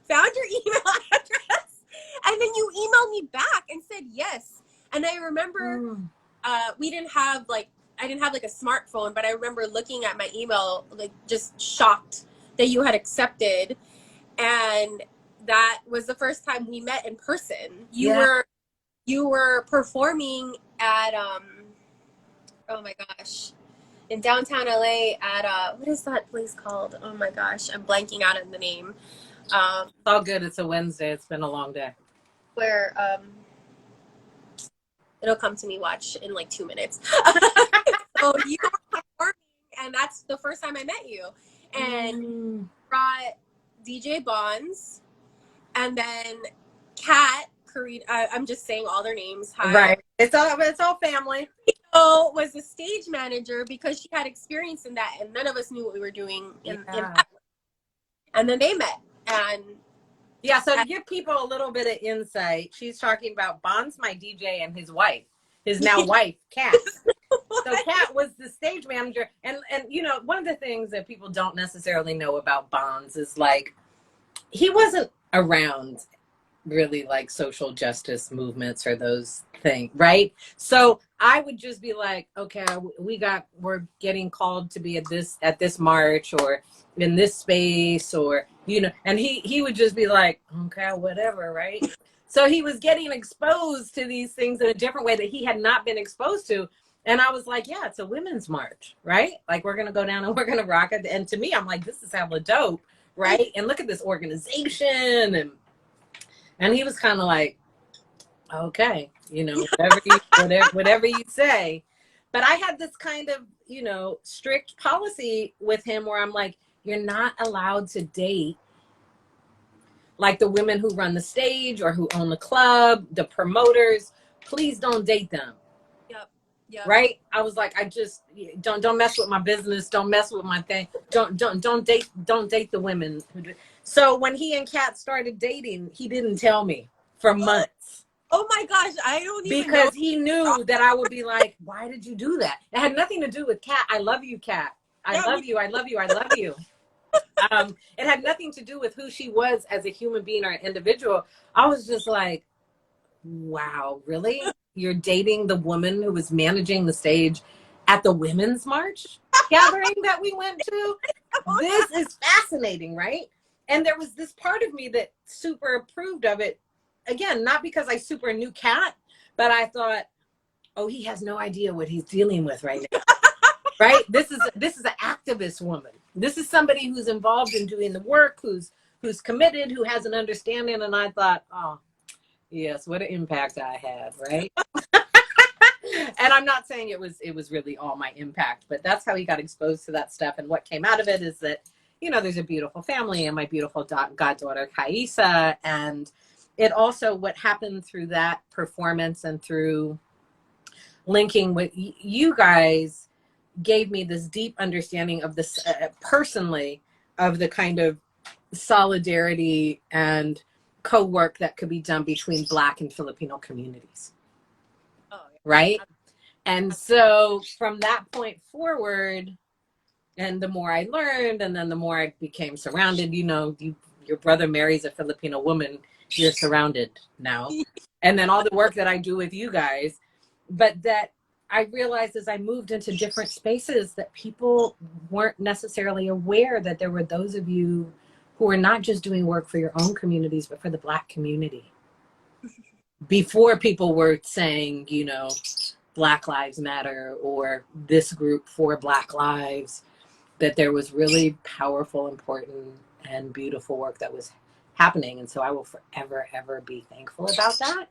found your email address, and then you emailed me back and said yes. And I remember I didn't have like a smartphone, but I remember looking at my email, like just shocked that you had accepted. And that was the first time we met in person. You were performing at oh my gosh, in downtown LA at what is that place called? Oh my gosh, I'm blanking out on the name. It's all good. It's a Wednesday. It's been a long day. Where it'll come to me, watch, in like 2 minutes. So you were performing, and that's the first time I met you. And brought DJ Bonds, and then Kat, I'm just saying all their names. Hi. Right. It's all family. So was the stage manager because she had experience in that, and none of us knew what we were doing in that. And then they met. And yeah, so to give people a little bit of insight, she's talking about Bonds, my DJ, and his wife, his now wife, Kat. So Kat was the stage manager. And you know, one of the things that people don't necessarily know about Bonds is, like, he wasn't around really like social justice movements or those things, right? So I would just be like, okay, we're getting called to be at this march or in this space, or and he would just be like, okay, whatever, right? So he was getting exposed to these things in a different way that he had not been exposed to. And I was like, yeah, it's a women's march, right? Like, we're gonna go down and we're gonna rock it. And to me, I'm like, this is hella dope, right? And look at this organization. And he was kind of like, okay, whatever you say. But I had this kind of, strict policy with him where I'm like, you're not allowed to date like the women who run the stage or who own the club, the promoters. Please don't date them. Yep. Right? I was like, I just don't mess with my business. Don't mess with my thing. Don't date the women. So when he and Kat started dating, he didn't tell me for months. Oh my gosh, I don't even know. Because he knew that I would be like, why did you do that? It had nothing to do with Kat. I love you, Kat. I love you. I love you. I love you. It had nothing to do with who she was as a human being or an individual. I was just like, wow, really? You're dating the woman who was managing the stage at the Women's March gathering that we went to? This is fascinating, right? And there was this part of me that super approved of it. Again, not because I super knew Kat, but I thought, oh, he has no idea what he's dealing with right now. Right? This is an activist woman. This is somebody who's involved in doing the work, who's committed, who has an understanding. And I thought, oh, yes, what an impact I had, right? And I'm not saying it was really all my impact, but that's how he got exposed to that stuff. And what came out of it is that, there's a beautiful family and my beautiful goddaughter, Kaisa. And it also, what happened through that performance and through linking with you guys gave me this deep understanding of this personally, of the kind of solidarity and co-work that could be done between Black and Filipino communities. Oh, yeah. Right? And so from that point forward, and the more I learned, and then the more I became surrounded, your brother marries a Filipino woman, you're surrounded now. And then all the work that I do with you guys, but that I realized as I moved into different spaces that people weren't necessarily aware that there were those of you who are not just doing work for your own communities, but for the Black community. Before people were saying, Black Lives Matter or this group for Black lives, that there was really powerful, important, and beautiful work that was happening. And so I will forever, ever be thankful about that.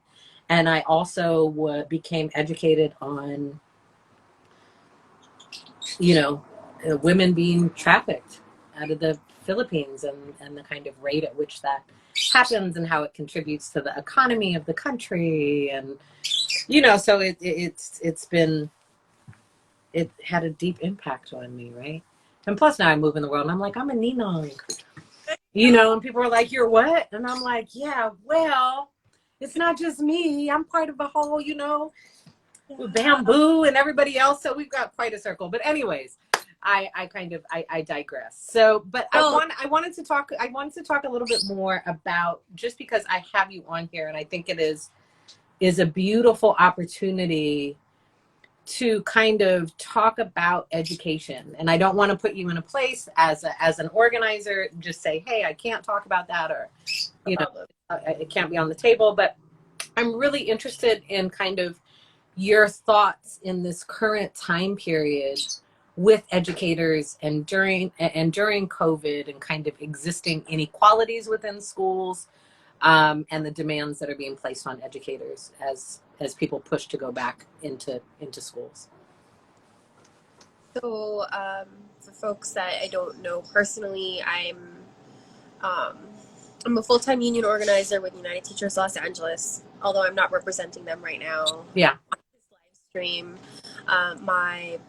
And I also became educated on, women being trafficked out of the Philippines and the kind of rate at which that happens and how it contributes to the economy of the country. And, so it had a deep impact on me, right? And plus now I move in the world and I'm like, I'm a Ninong, and people are like, you're what? And I'm like, yeah, well, it's not just me. I'm part of a whole, with Bamboo and everybody else. So we've got quite a circle. But anyways, I digress. So, but I wanted to talk a little bit more about, just because I have you on here, and I think it is a beautiful opportunity to kind of talk about education. And I don't want to put you in a place as an organizer, just say, hey, I can't talk about that, or, it can't be on the table. But I'm really interested in kind of your thoughts in this current time period with educators and during COVID, and kind of existing inequalities within schools, and the demands that are being placed on educators as people push to go back into schools. So for folks that I don't know personally, I'm a full-time union organizer with United Teachers Los Angeles, although I'm not representing them right now. Yeah. On this live stream, my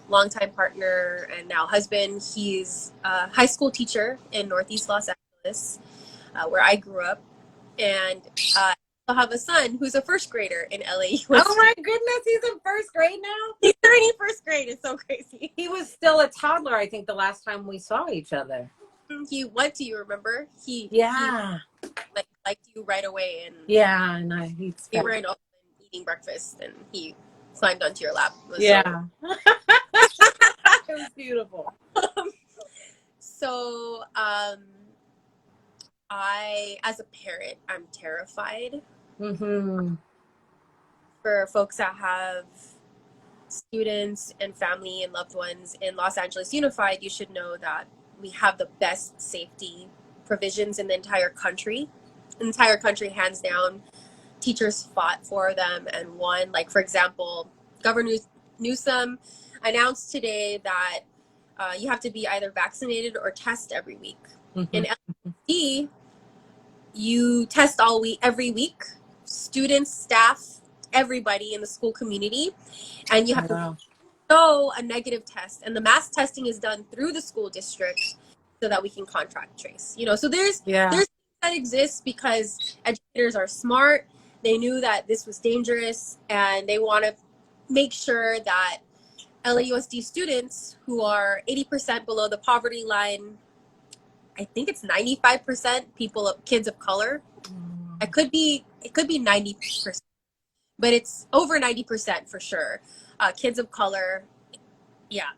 longtime partner and now husband, he's a high school teacher in Northeast Los Angeles, where I grew up, and I have a son who's a first grader in LA. Oh my goodness, he's in first grade now? He's already first grade. It's so crazy. He was still a toddler, I think, the last time we saw each other. What do you remember? Yeah. Like liked you right away, and Yeah, and he's you were in Oakland eating breakfast, and he climbed onto your lap. It was yeah. It was beautiful. So, I, as a parent, I'm terrified Mm-hmm. for folks that have students and family and loved ones in Los Angeles Unified. You should know that we have the best safety provisions in the entire country. Entire country, hands down. Teachers fought for them and won. Like, for example, Governor Newsom announced today that you have to be either vaccinated or test every week. Mm-hmm. In LSD, you test every week, students, staff, everybody in the school community, and you have to show a negative test. And the mass testing is done through the school district so that we can contact trace. You know, so there's things that exist because educators are smart. They knew that this was dangerous, and they want to make sure that LAUSD students who are 80% below the poverty line, I think it's 95% kids of color. It could be 90%, but it's over 90% for sure. Kids of color, yeah.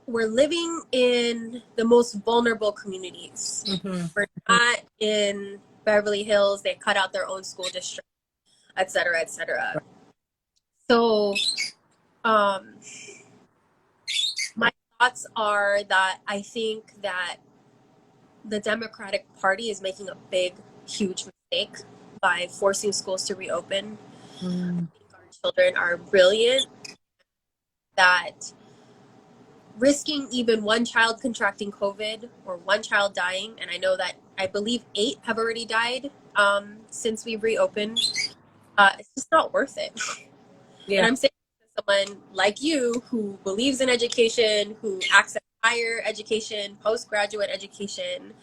We're living in the most vulnerable communities. Mm-hmm. We're not in Beverly Hills. They cut out their own school district, et cetera, et cetera. So, my thoughts are that I think that the Democratic Party is making a big, huge mistake by forcing schools to reopen. I think our children are brilliant, that risking even one child contracting COVID or one child dying, and I believe 8 have already died since we've reopened, it's just not worth it. Yeah. And I'm saying to someone like you who believes in education, who acts at higher education, postgraduate education,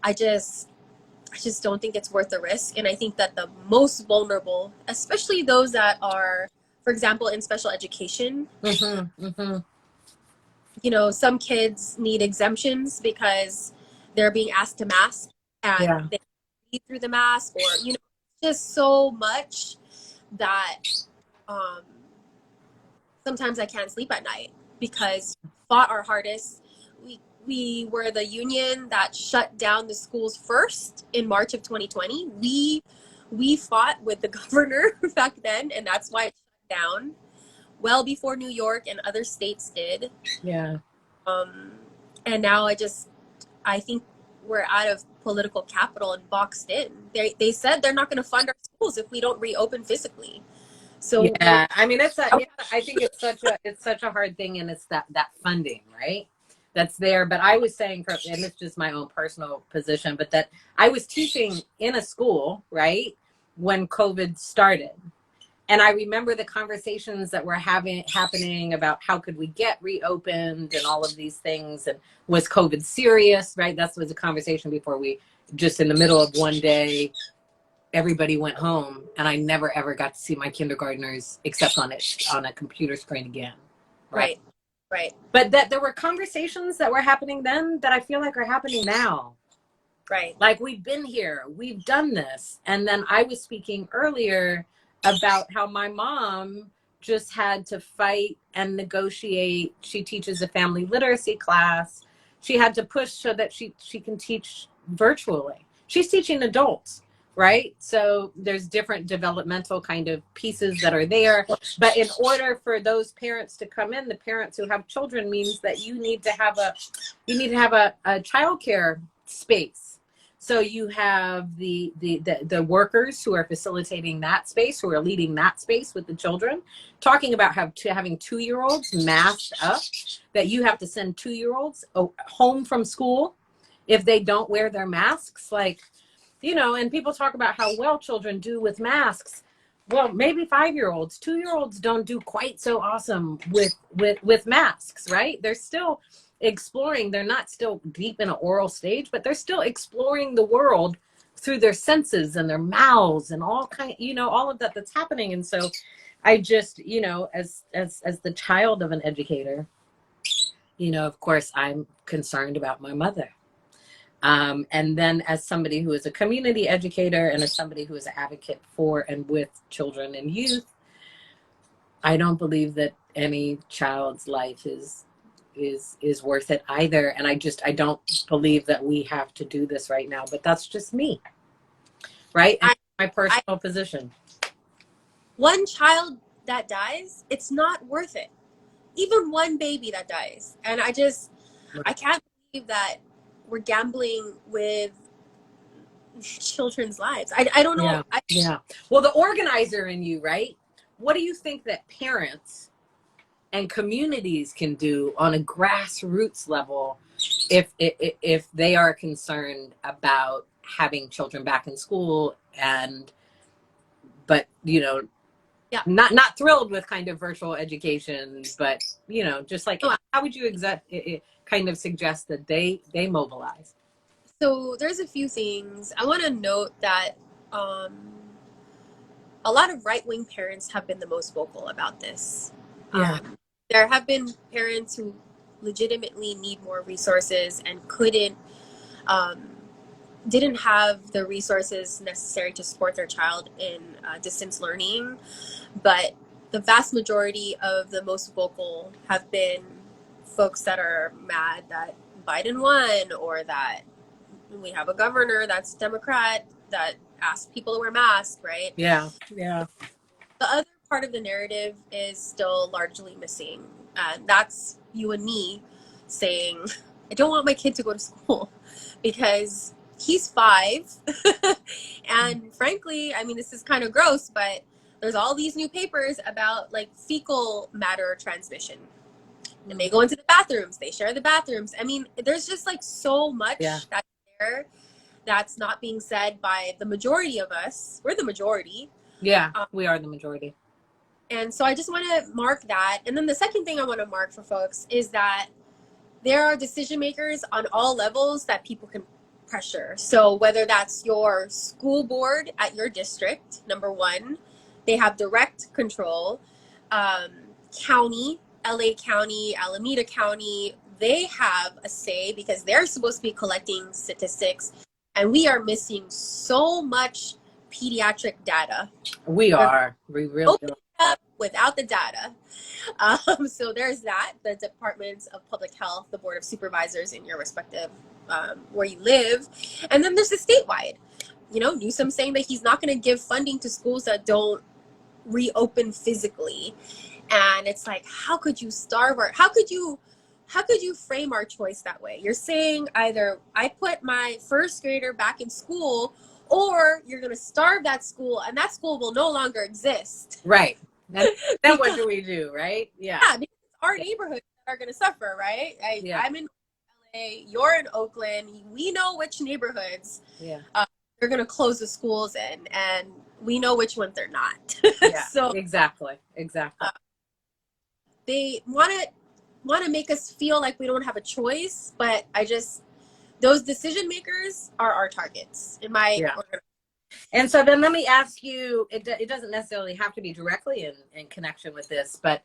I just don't think it's worth the risk. And I think that the most vulnerable, especially those that are, for example, in special education, you know, some kids need exemptions because they're being asked to mask and they read through the mask, or, you know, just so much that sometimes I can't sleep at night because we fought our hardest. We were the union that shut down the schools first in March of 2020. We fought with the governor back then, and that's why it shut down well before New York and other states did. Yeah. And now I think we're out of political capital and boxed in. They said they're not going to fund our schools if we don't reopen physically. So yeah, I mean, I think it's such a hard thing, and it's that funding, right? That's there. But I was saying, and it's just my own personal position, but that I was teaching in a school, right, when COVID started. And I remember the conversations that were happening about how could we get reopened and all of these things. And was COVID serious, right? That was a conversation before we just in the middle of one day, everybody went home, and I never, ever got to see my kindergartners except on a computer screen again. Right. But that there were conversations that were happening then that I feel like are happening now. Right. Like, we've been here, we've done this. And then I was speaking earlier about how my mom just had to fight and negotiate. She teaches a family literacy class. She had to push so that she can teach virtually. She's teaching adults, right? So there's different developmental kind of pieces that are there. But in order for those parents to come in, the parents who have children, means that you need to have a childcare space. So you have the workers who are facilitating that space, who are leading that space with the children, talking about having 2-year-olds masked up, that you have to send 2-year-olds home from school if they don't wear their masks. Like, you know, and people talk about how well children do with masks. Well, maybe 5-year-olds, 2-year-olds don't do quite so awesome with masks, right? They're still exploring. They're not still deep in an oral stage, but they're still exploring the world through their senses and their mouths and all of that's happening. And so I just, you know, as the child of an educator, you know, of course I'm concerned about my mother. And then as somebody who is a community educator and as somebody who is an advocate for and with children and youth, I don't believe that any child's life is worth it either. And I don't believe that we have to do this right now, but that's just me. Right? And my personal position. One child that dies, it's not worth it. Even one baby that dies. And I can't believe that we're gambling with children's lives. I don't know. Yeah. Well, the organizer in you, right? What do you think that parents and communities can do on a grassroots level if they are concerned about having children back in school but not thrilled with kind of virtual education, but just like how would you kind of suggest that they mobilize? So there's a few things. I want to note that a lot of right-wing parents have been the most vocal about this. There have been parents who legitimately need more resources and didn't have the resources necessary to support their child in distance learning. But the vast majority of the most vocal have been folks that are mad that Biden won, or that we have a governor that's Democrat that asks people to wear masks, right? Yeah. The other part of the narrative is still largely missing. That's you and me saying, I don't want my kid to go to school because he's 5. And frankly, I mean, this is kind of gross, but there's all these new papers about like fecal matter transmission. And they go into the bathrooms, they share the bathrooms. I mean, there's just like so much that's there that's not being said by the majority of us. We're the majority. Yeah, we are the majority. And so I just want to mark that. And then the second thing I want to mark for folks is that there are decision makers on all levels that people can pressure. So whether that's your school board at your district, number one, they have direct control. County, LA County, Alameda County, they have a say because they're supposed to be collecting statistics. And we are missing so much pediatric data. We really are. Without the data. So there's that. The departments of public health, the board of supervisors in your respective where you live. And then there's the statewide. Newsom saying that he's not going to give funding to schools that don't reopen physically. And it's like, how could you starve how could you frame our choice that way? You're saying either I put my first grader back in school, or you're going to starve that school and that school will no longer exist. Right. Then what do we do, right? Yeah, because it's our neighborhoods that are going to suffer, right? I'm in LA, you're in Oakland. We know which neighborhoods they're going to close the schools in, and we know which ones they're not. So exactly. They want to make us feel like we don't have a choice, but those decision makers are our targets in my organization. And so then let me ask you, it doesn't necessarily have to be directly in connection with this, but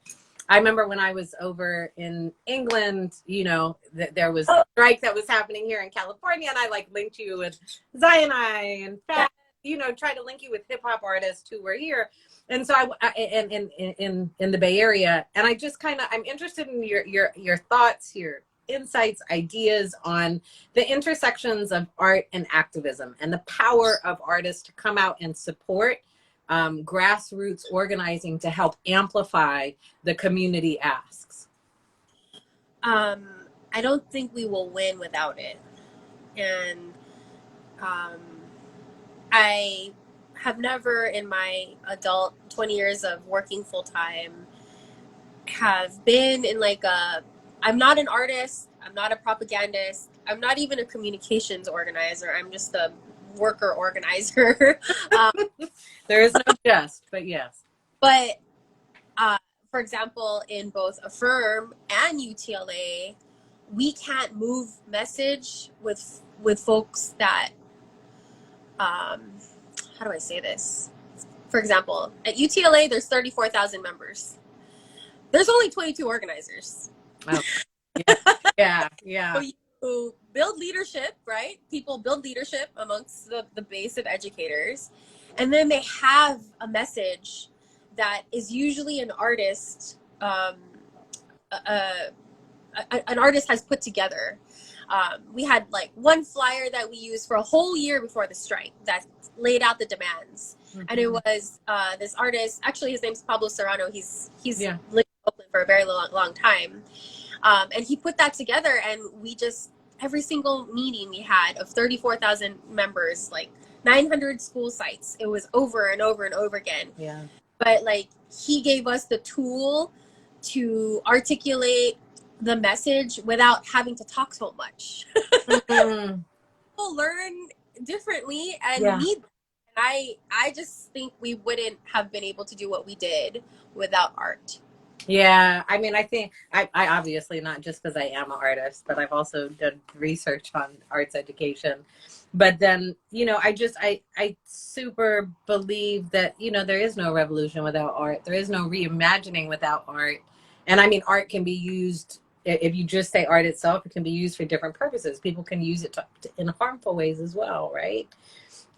I remember when I was over in England, there was a strike that was happening here in California, and I linked you with Zionai and Fat, try to link you with hip hop artists who were here. And so in the Bay Area, and I just I'm interested in your thoughts, your insights, ideas on the intersections of art and activism and the power of artists to come out and support grassroots organizing to help amplify the community asks. I don't think we will win without it. And I have never in my adult 20 years of working full time have been in I'm not an artist, I'm not a propagandist, I'm not even a communications organizer, I'm just a worker organizer. There is no just, but yes. But for example, in both Affirm and UTLA, we can't move message with folks that how do I say this? For example, at UTLA, there's 34,000 members. There's only 22 organizers. Oh. Yeah. So who build leadership, right? People build leadership amongst the base of educators. And then they have a message that is usually an artist, an artist has put together. We had like one flyer that we used for a whole year before the strike that laid out the demands. Mm-hmm. And it was this artist, actually his name's Pablo Serrano. He's lived in Oakland for a very long time. And he put that together, and we just, every single meeting we had of 34,000 members, like 900 school sites, it was over and over and over again. Yeah. But like, he gave us the tool to articulate the message without having to talk so much. Mm-hmm. People learn differently and need. And I just think we wouldn't have been able to do what we did without art. Yeah, I mean, I think I obviously, not just because I am an artist, but I've also done research on arts education. But then, you know, I super believe that, you know, there is no revolution without art. There is no reimagining without art. And I mean, art can be used, if you just say art itself, it can be used for different purposes. People can use it in harmful ways as well, right?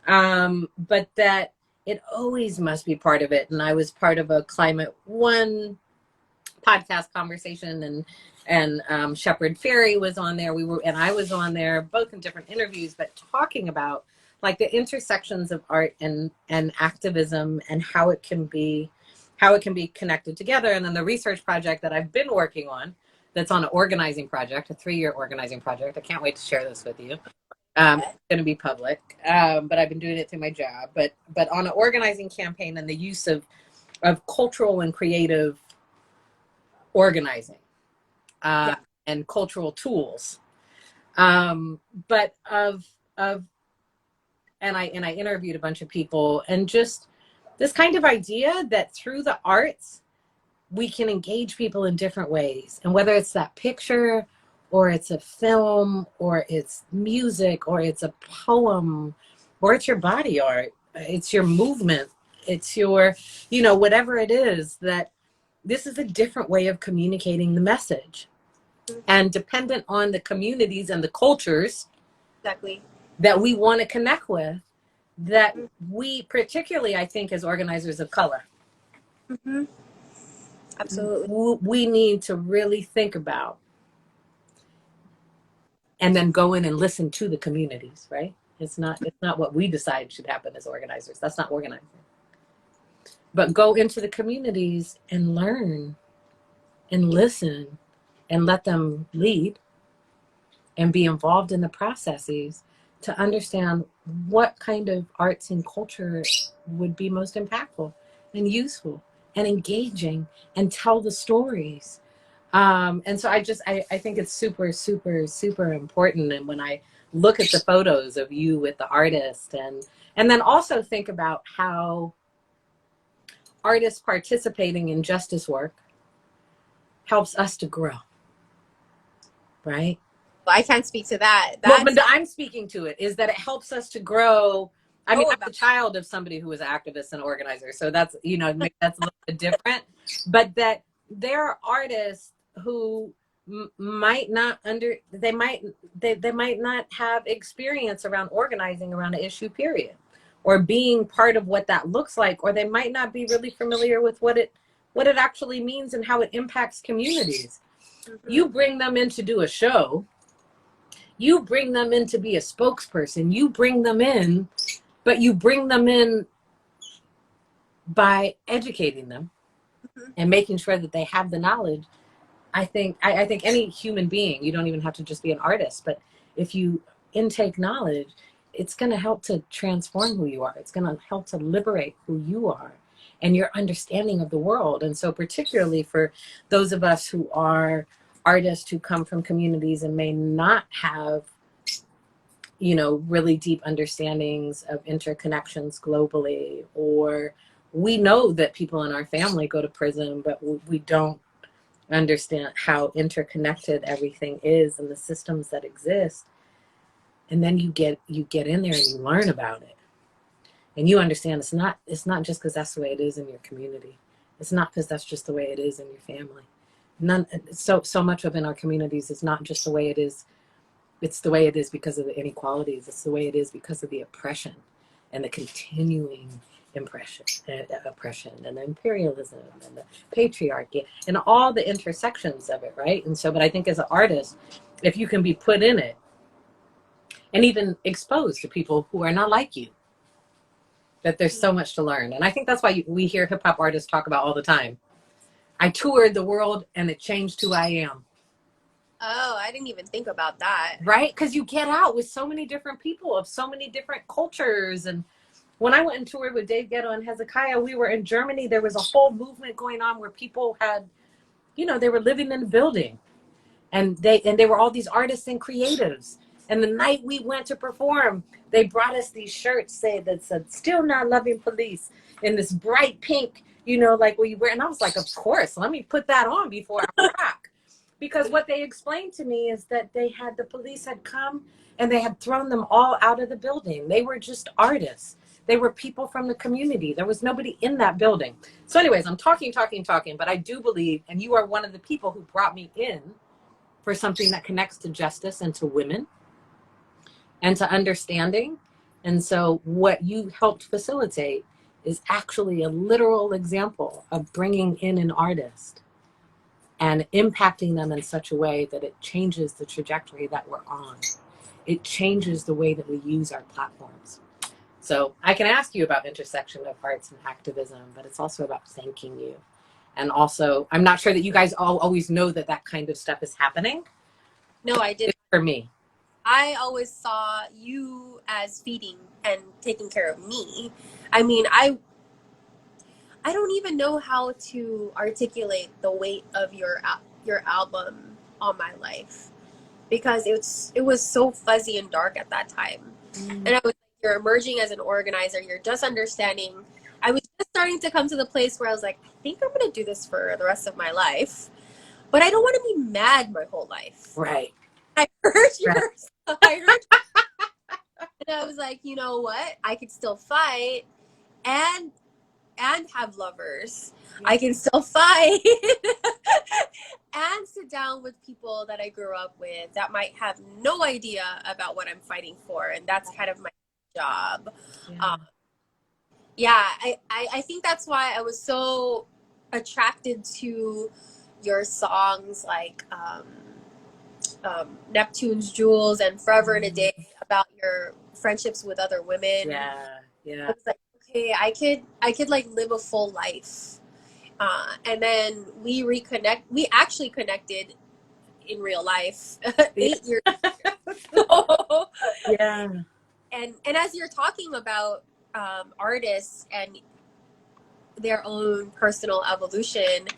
But that it always must be part of it. And I was part of a Climate One podcast conversation, and Shepard Ferry was on there. And I was on there, both in different interviews, but talking about like the intersections of art and activism and how it can be connected together. And then the research project that I've been working on, that's on an organizing project, a 3-year organizing project. I can't wait to share this with you. It's going to be public, but I've been doing it through my job. But on an organizing campaign and the use of cultural and creative organizing and cultural tools, but and I interviewed a bunch of people, and just this kind of idea that through the arts we can engage people in different ways, and whether it's that picture or it's a film or it's music or it's a poem or it's your body art, it's your movement, it's your, you know, whatever it is, that this is a different way of communicating the message. And dependent on the communities and the cultures that we want to connect with, that we, particularly, I think, as organizers of color, absolutely, we need to really think about and then go in and listen to the communities, right? It's not what we decide should happen as organizers. That's not organizing. But go into the communities and learn and listen and let them lead and be involved in the processes to understand what kind of arts and culture would be most impactful and useful and engaging and tell the stories. And so I think it's super, super, super important. And when I look at the photos of you with the artist, and then also think about how artists participating in justice work helps us to grow, right? Well, I can't speak to that. But I'm speaking to it, is that it helps us to grow. I mean, I'm the child of somebody who was an activist and organizer, so that's, you know, that's a little bit different. But that there are artists who might not they might not have experience around organizing around an issue, period, or being part of what that looks like, or they might not be really familiar with what it actually means and how it impacts communities. You bring them in to do a show, you bring them in to be a spokesperson, you bring them in, but you bring them in by educating them and making sure that they have the knowledge. I think any human being, you don't even have to just be an artist, but if you intake knowledge, it's going to help to transform who you are. It's going to help to liberate who you are and your understanding of the world. And so particularly for those of us who are artists who come from communities and may not have, you know, really deep understandings of interconnections globally, or we know that people in our family go to prison, but we don't understand how interconnected everything is and the systems that exist. And then you get in there and you learn about it, and you understand it's not just because that's the way it is in your community. It's not because that's just the way it is in your family. So much of in our communities is not just the way it is It's the way it is because of the inequalities. It's the way it is because of the oppression and the continuing oppression and the imperialism and the patriarchy and all the intersections of it, right? And so, but I think as an artist, if you can be put in it and even exposed to people who are not like you, that there's so much to learn. And I think that's why we hear hip hop artists talk about all the time. I toured the world and it changed who I am. Oh, I didn't even think about that. Right? Because you get out with so many different people of so many different cultures. And when I went and toured with Dave Ghetto and Hezekiah, we were in Germany. There was a whole movement going on where people had, you know, they were living in a building. And they were all these artists and creatives. And the night we went to perform, they brought us these shirts that said, "Still Not Loving Police," in this bright pink, you know, like what you wear. And I was like, of course, let me put that on before I rock. Because what they explained to me is that the police had come and they had thrown them all out of the building. They were just artists. They were people from the community. There was nobody in that building. So anyways, I'm talking, but I do believe, and you are one of the people who brought me in for something that connects to justice and to women and to understanding. And so what you helped facilitate is actually a literal example of bringing in an artist and impacting them in such a way that it changes the trajectory that we're on. It changes the way that we use our platforms. So I can ask you about intersection of arts and activism, but it's also about thanking you. And also, I'm not sure that you guys all always know that that kind of stuff is happening. No, I didn't. For me, I always saw you as feeding and taking care of me. I mean, I don't even know how to articulate the weight of your album on my life, because it was so fuzzy and dark at that time. And I was like, you're emerging as an organizer, you're just understanding. I was just starting to come to the place where I was like, I think I'm going to do this for the rest of my life, but I don't want to be mad my whole life. Right. I heard yours. I heard, and I was like, you know what? I could still fight and have lovers. Yeah. I can still fight and sit down with people that I grew up with that might have no idea about what I'm fighting for, and that's kind of my job. Yeah, I think that's why I was so attracted to your songs like Neptune's Jewels and Forever in a Day, about your friendships with other women. Yeah. I was like, okay, I could like live a full life. And then we actually connected in real life 8 years ago. Yeah. And as you're talking about artists and their own personal evolution,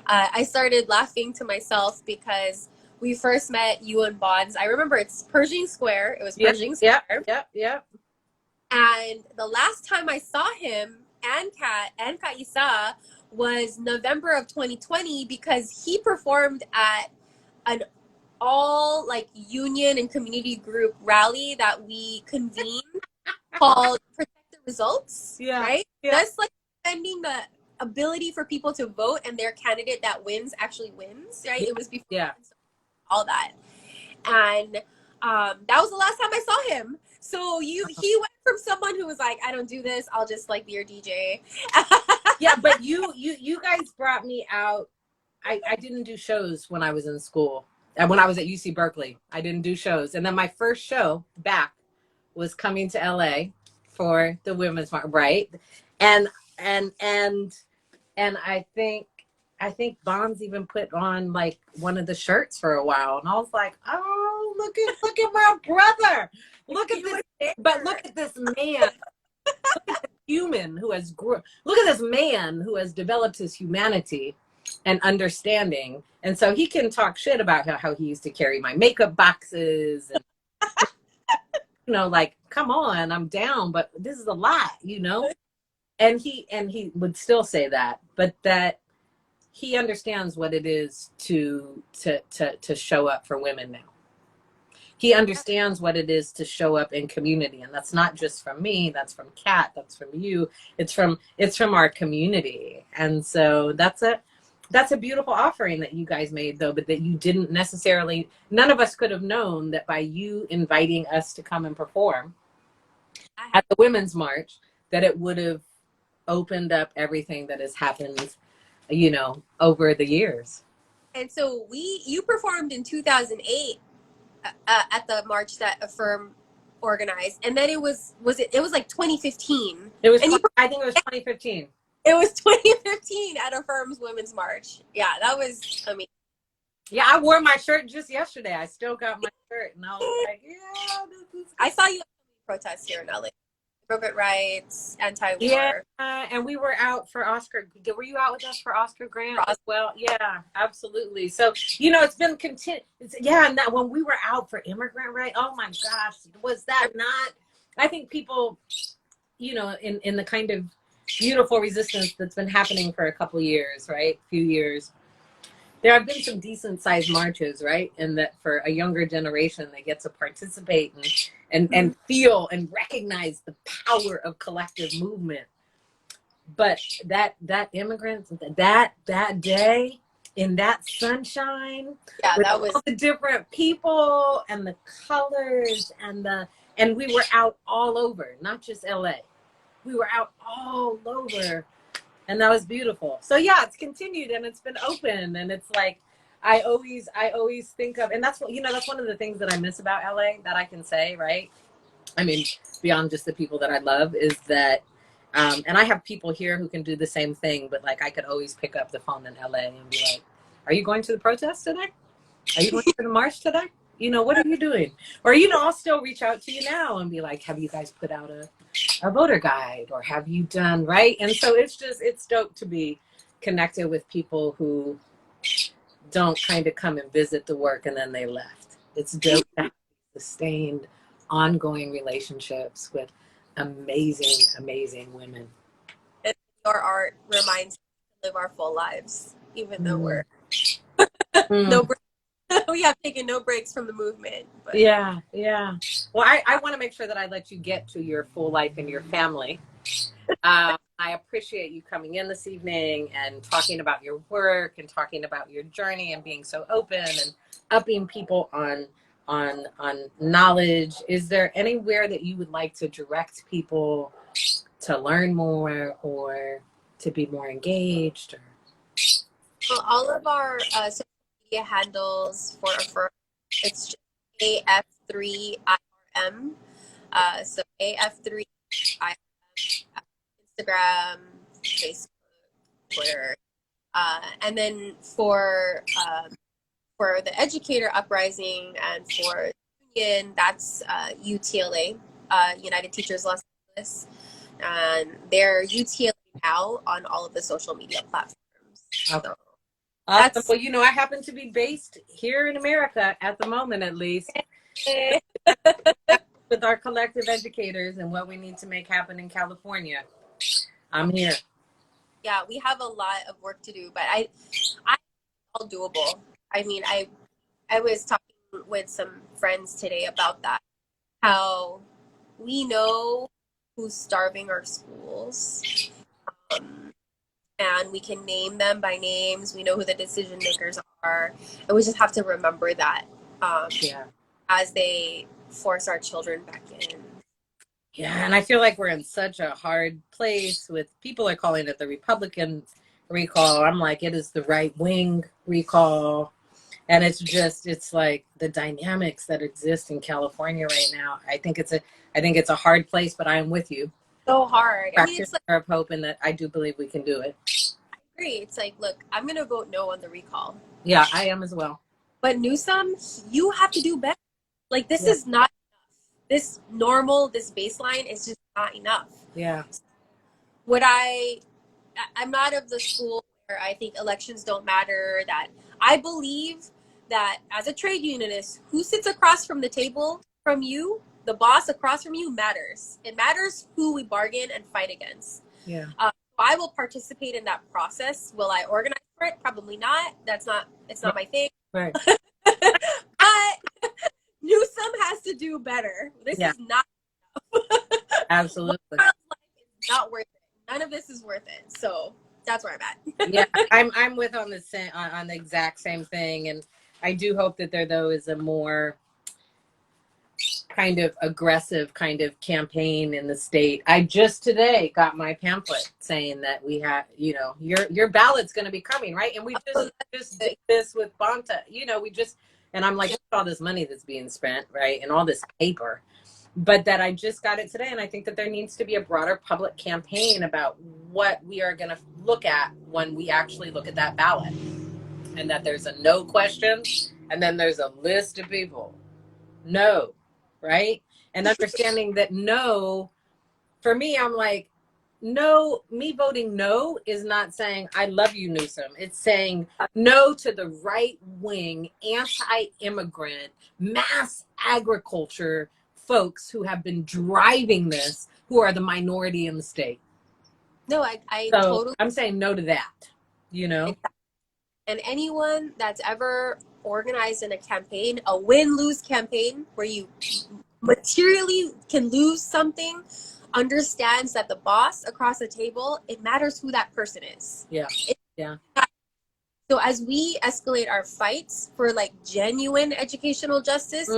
I started laughing to myself because we first met you and Bonds. I remember it's Pershing Square. It was Pershing Square. Yep. And the last time I saw him and Kaisa was November of 2020, because he performed at an all like union and community group rally that we convened called Protect the Results. Yeah. Right? Yeah. That's like defending the ability for people to vote and their candidate that wins actually wins. Right? It was before all that. And that was the last time I saw him. So he went from someone who was like, I don't do this, I'll just like be your DJ. Yeah, but you guys brought me out. I didn't do shows when I was in school. And when I was at UC Berkeley, I didn't do shows. And then my first show back was coming to LA for the Women's March, right? And I think Bonds even put on like one of the shirts for a while, and I was like, oh, look at my brother. Look at this, but look at this man. Look at the human who has look at this man who has developed his humanity and understanding. And so he can talk shit about how he used to carry my makeup boxes and you know, like, come on, I'm down, but this is a lot, you know? And he would still say that, but that he understands what it is to show up for women now. He understands what it is to show up in community. And that's not just from me, that's from Kat, that's from you. It's from our community. And so that's that's a beautiful offering that you guys made, though, but that you didn't necessarily, none of us could have known that by you inviting us to come and perform at the Women's March, that it would have opened up everything that has happened, over the years. And so you performed in 2008 at the march that Affirm organized, and then it was like 2015. It was, and I think it was 2015. It was 2015 at Affirm's Women's March. Yeah, that was amazing. Yeah, I wore my shirt just yesterday. I still got my shirt, and I was like, yeah, this is. I saw you at protests here in LA. Immigrant rights, anti-war. Yeah, and we were out for Oscar. Were you out with us for Oscar Grant as well? Yeah, absolutely. So, it's been yeah, and that when we were out for immigrant rights, oh my gosh, was that not? I think people, in the kind of beautiful resistance that's been happening for a couple years, right? Few years. There have been some decent sized marches, right? And that for a younger generation, they get to participate and feel and recognize the power of collective movement. But that immigrants, that day in that sunshine, with that was all the different people and the colors and we were out all over, not just LA. We were out all over. And that was beautiful. So yeah, it's continued and it's been open, and it's like I always think of, and that's what that's one of the things that I miss about LA that I can say, right? I mean, beyond just the people that I love, is that and I have people here who can do the same thing, but like I could always pick up the phone in LA and be like, "Are you going to the protest today? Are you going to the march today? What are you doing?" Or I'll still reach out to you now and be like, "Have you guys put out a voter guide, or have you done," right? And so it's dope to be connected with people who don't kind of come and visit the work and then they left. It's dope to have sustained, ongoing relationships with amazing women. And your art reminds us to live our full lives, even though we're we have taken no breaks from the movement. But. Yeah. Well, I want to make sure that I let you get to your full life and your family. I appreciate you coming in this evening and talking about your work and talking about your journey and being so open and upping people on knowledge. Is there anywhere that you would like to direct people to learn more or to be more engaged? Well, all of our social media handles for Affirm, it's just AF3IRM. So AF3IRM, Instagram, Facebook, Twitter. And then for the Educator Uprising and for Union, that's UTLA, United Teachers Los Angeles. And they're UTLA now on all of the social media platforms. Okay. So awesome. Well, I happen to be based here in America at the moment, at least, with our collective educators and what we need to make happen in California. I'm here. Yeah, we have a lot of work to do, but I all doable. I mean, I was talking with some friends today about that, how we know who's starving our schools, and we can name them by names. We know who the decision makers are, and we just have to remember that as they force our children back in. Yeah, and I feel like we're in such a hard place with people are calling it the Republican recall. I'm like, it is the right wing recall. And it's like the dynamics that exist in California right now. I think it's a hard place, but I am with you. So hard. I mean, it's like of hope, and that I do believe we can do it. I agree. It's like, look, I'm gonna vote no on the recall. Yeah, I am as well. But Newsom, you have to do better. Like, this is not enough. This baseline is just not enough. Yeah. I'm not of the school where I think elections don't matter, that I believe that as a trade unionist, who sits across from the table from you, the boss across from you, matters. It matters who we bargain and fight against. Yeah. I will participate in that process. Will I organize for it? Probably not. It's not my thing. Right. But Newsom has to do better. This is not enough. Absolutely. Life is not worth it. None of this is worth it. So That's where I'm at. Yeah, I'm with on the same on the exact same thing, and I do hope that there though is a more kind of aggressive kind of campaign in the state. I just today got my pamphlet saying that we have, you know, your ballot's going to be coming, right? And we just did this with Bonta, you know, we just, and I'm like, all this money that's being spent, right, and all this paper, but that I just got it today, and I think that there needs to be a broader public campaign about what we are going to look at when we actually look at that ballot, and that there's a no question, and then there's a list of people. No, right? And understanding that no, for me, I'm like, no, me voting no is not saying I love you, Newsom. It's saying no to the right wing, anti-immigrant, mass agriculture folks who have been driving this, who are the minority in the state. No, I So totally. I'm saying no to that, you know? And anyone that's ever organized in a campaign, a win-lose campaign, where you materially can lose something, understands that the boss across the table, it matters who that person is. Yeah. Yeah. So as we escalate our fights for like genuine educational justice,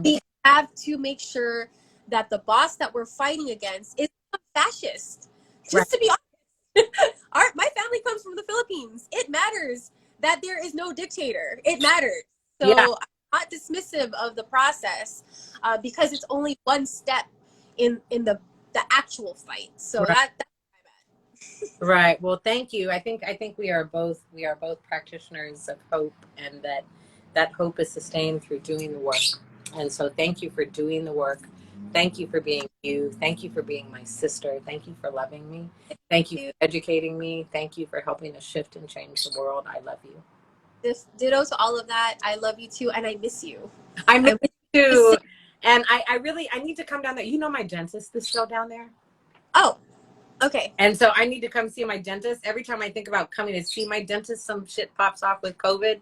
we have to make sure that the boss that we're fighting against is not fascist. Just to be honest, my family comes from the Philippines. It matters that there is no dictator. It matters. So I'm not dismissive of the process because it's only one step in the actual fight. So that's right. Well, thank you. I think we are both practitioners of hope, and that hope is sustained through doing the work. And so thank you for doing the work. Thank you for being you. Thank you for being my sister. Thank you for loving me. Thank you for educating me. Thank you for helping us shift and change the world. I love you. Ditto to all of that. I love you too, and I miss you. I miss you too. And I need to come down there. You know, my dentist is still down there. Oh, okay. And so I need to come see my dentist. Every time I think about coming to see my dentist, some shit pops off with COVID.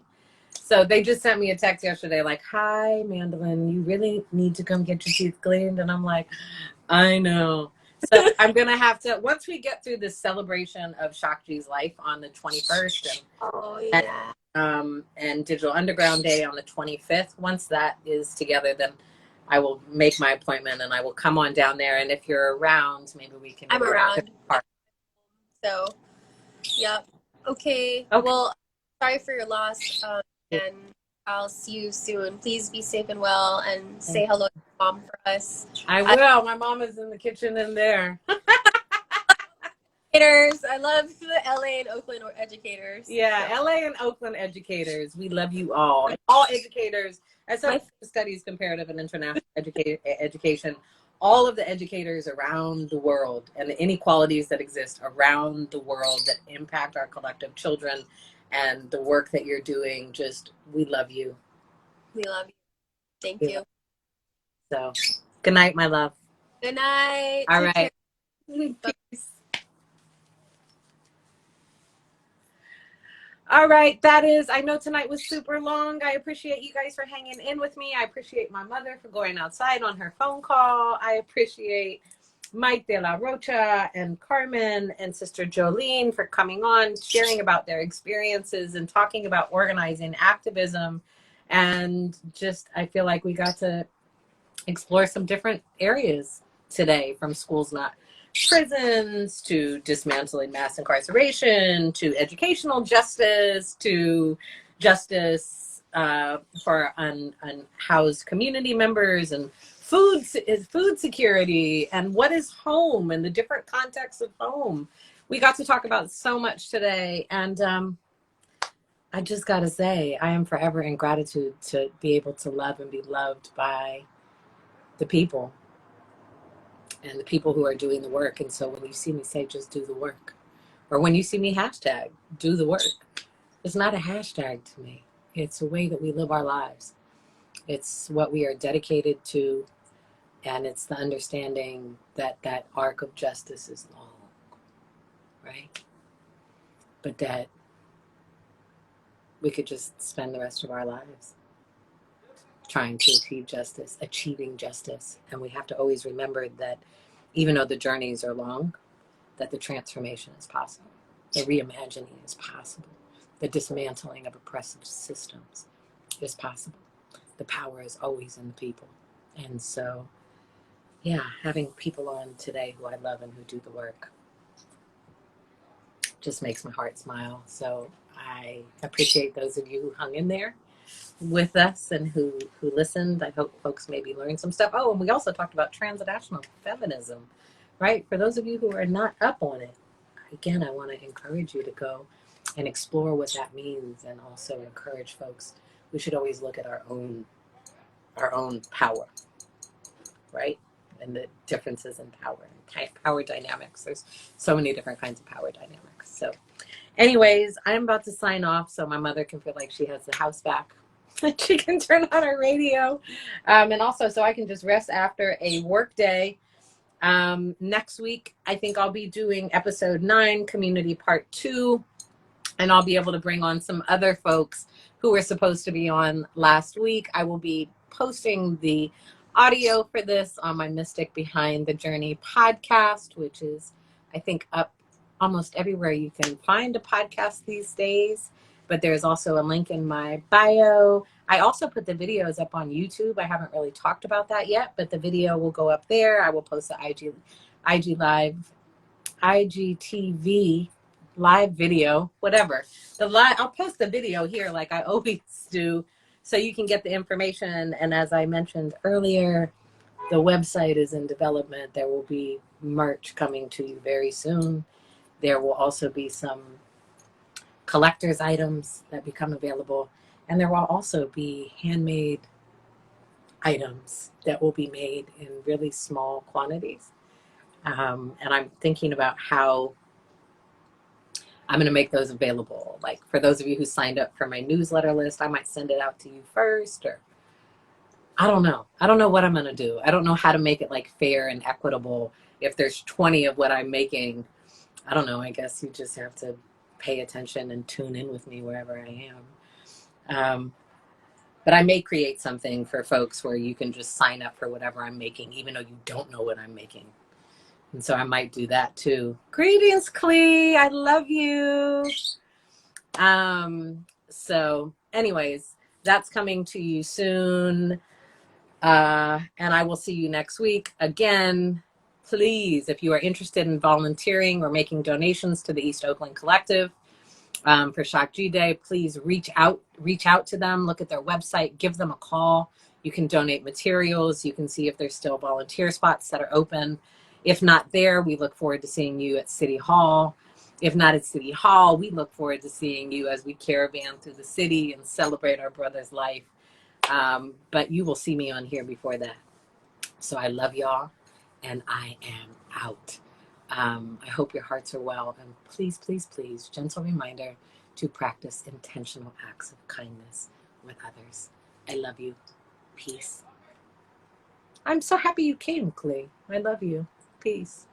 So they just sent me a text yesterday like, hi, Mandolin, you really need to come get your teeth cleaned. And I'm like, I know. So I'm going to have to, once we get through this celebration of Shakti's life on the 21st and Digital Underground Day on the 25th, once that is together, then I will make my appointment and I will come on down there. And if you're around, maybe we can. I'm around. So, yep. Okay. Well, sorry for your loss. And I'll see you soon. Please be safe and well, and say hello to your mom for us. I will. My mom is in the kitchen in there. I love the LA and Oakland educators. Yeah, so. LA and Oakland educators. We love you all. And all educators, as social studies, comparative and international education, all of the educators around the world and the inequalities that exist around the world that impact our collective children and the work that you're doing, just, we love you. We love you. Thank you. So, good night, my love. Good night. All right. Peace. All right, that is, I know tonight was super long. I appreciate you guys for hanging in with me. I appreciate my mother for going outside on her phone call. I appreciate Mike De La Rocha and Carmen and Sister Jollene for coming on, sharing about their experiences and talking about organizing activism. And just, I feel like we got to explore some different areas today, from schools not prisons to dismantling mass incarceration to educational justice to justice for unhoused community members and food security and what is home and the different contexts of home. We got to talk about so much today, and I just got to say, I am forever in gratitude to be able to love and be loved by the people and the people who are doing the work. And so when you see me say, just do the work, or when you see me hashtag, do the work, it's not a hashtag to me. It's a way that we live our lives. It's what we are dedicated to. And it's the understanding that that arc of justice is long, right? But that we could just spend the rest of our lives trying to achieving justice. And we have to always remember that even though the journeys are long, that the transformation is possible. The reimagining is possible. The dismantling of oppressive systems is possible. The power is always in the people. And so, yeah, having people on today who I love and who do the work just makes my heart smile. So I appreciate those of you who hung in there with us and who listened. I hope folks maybe learned some stuff. Oh, and we also talked about transnational feminism, right? For those of you who are not up on it, again, I want to encourage you to go and explore what that means, and also encourage folks. We should always look at our own power, right? And the differences in power and power dynamics. There's so many different kinds of power dynamics. So anyways, I'm about to sign off so my mother can feel like she has the house back. She can turn on her radio. And also so I can just rest after a work day. Next week, I think I'll be doing episode 9, community part 2. And I'll be able to bring on some other folks who were supposed to be on last week. I will be posting the audio for this on my Mystic Behind the Journey podcast, which is, I think, up almost everywhere you can find a podcast these days. But there's also a link in my bio. I also put the videos up on YouTube. I haven't really talked about that yet, but the video will go up there. I will post the IG Live, IGTV live video, whatever. I'll post the video here like I always do, so you can get the information. And as I mentioned earlier, the website is in development. There will be merch coming to you very soon. There will also be some collector's items that become available. And there will also be handmade items that will be made in really small quantities. And I'm thinking about how I'm going to make those available. Like for those of you who signed up for my newsletter list, I might send it out to you first, or I don't know. I don't know what I'm going to do. I don't know how to make it like fair and equitable. If there's 20 of what I'm making, I don't know. I guess you just have to pay attention and tune in with me wherever I am. But I may create something for folks where you can just sign up for whatever I'm making, even though you don't know what I'm making. And so I might do that too. Greetings, Clee. I love you. So anyways, that's coming to you soon. And I will see you next week. Again, please, if you are interested in volunteering or making donations to the East Oakland Collective for Shock G Day, please reach out to them, look at their website, give them a call. You can donate materials. You can see if there's still volunteer spots that are open. If not there, we look forward to seeing you at City Hall. If not at City Hall, we look forward to seeing you as we caravan through the city and celebrate our brother's life. But you will see me on here before that. So I love y'all, and I am out. I hope your hearts are well. And please, please, please, gentle reminder to practice intentional acts of kindness with others. I love you. Peace. I'm so happy you came, Clay. I love you. Peace.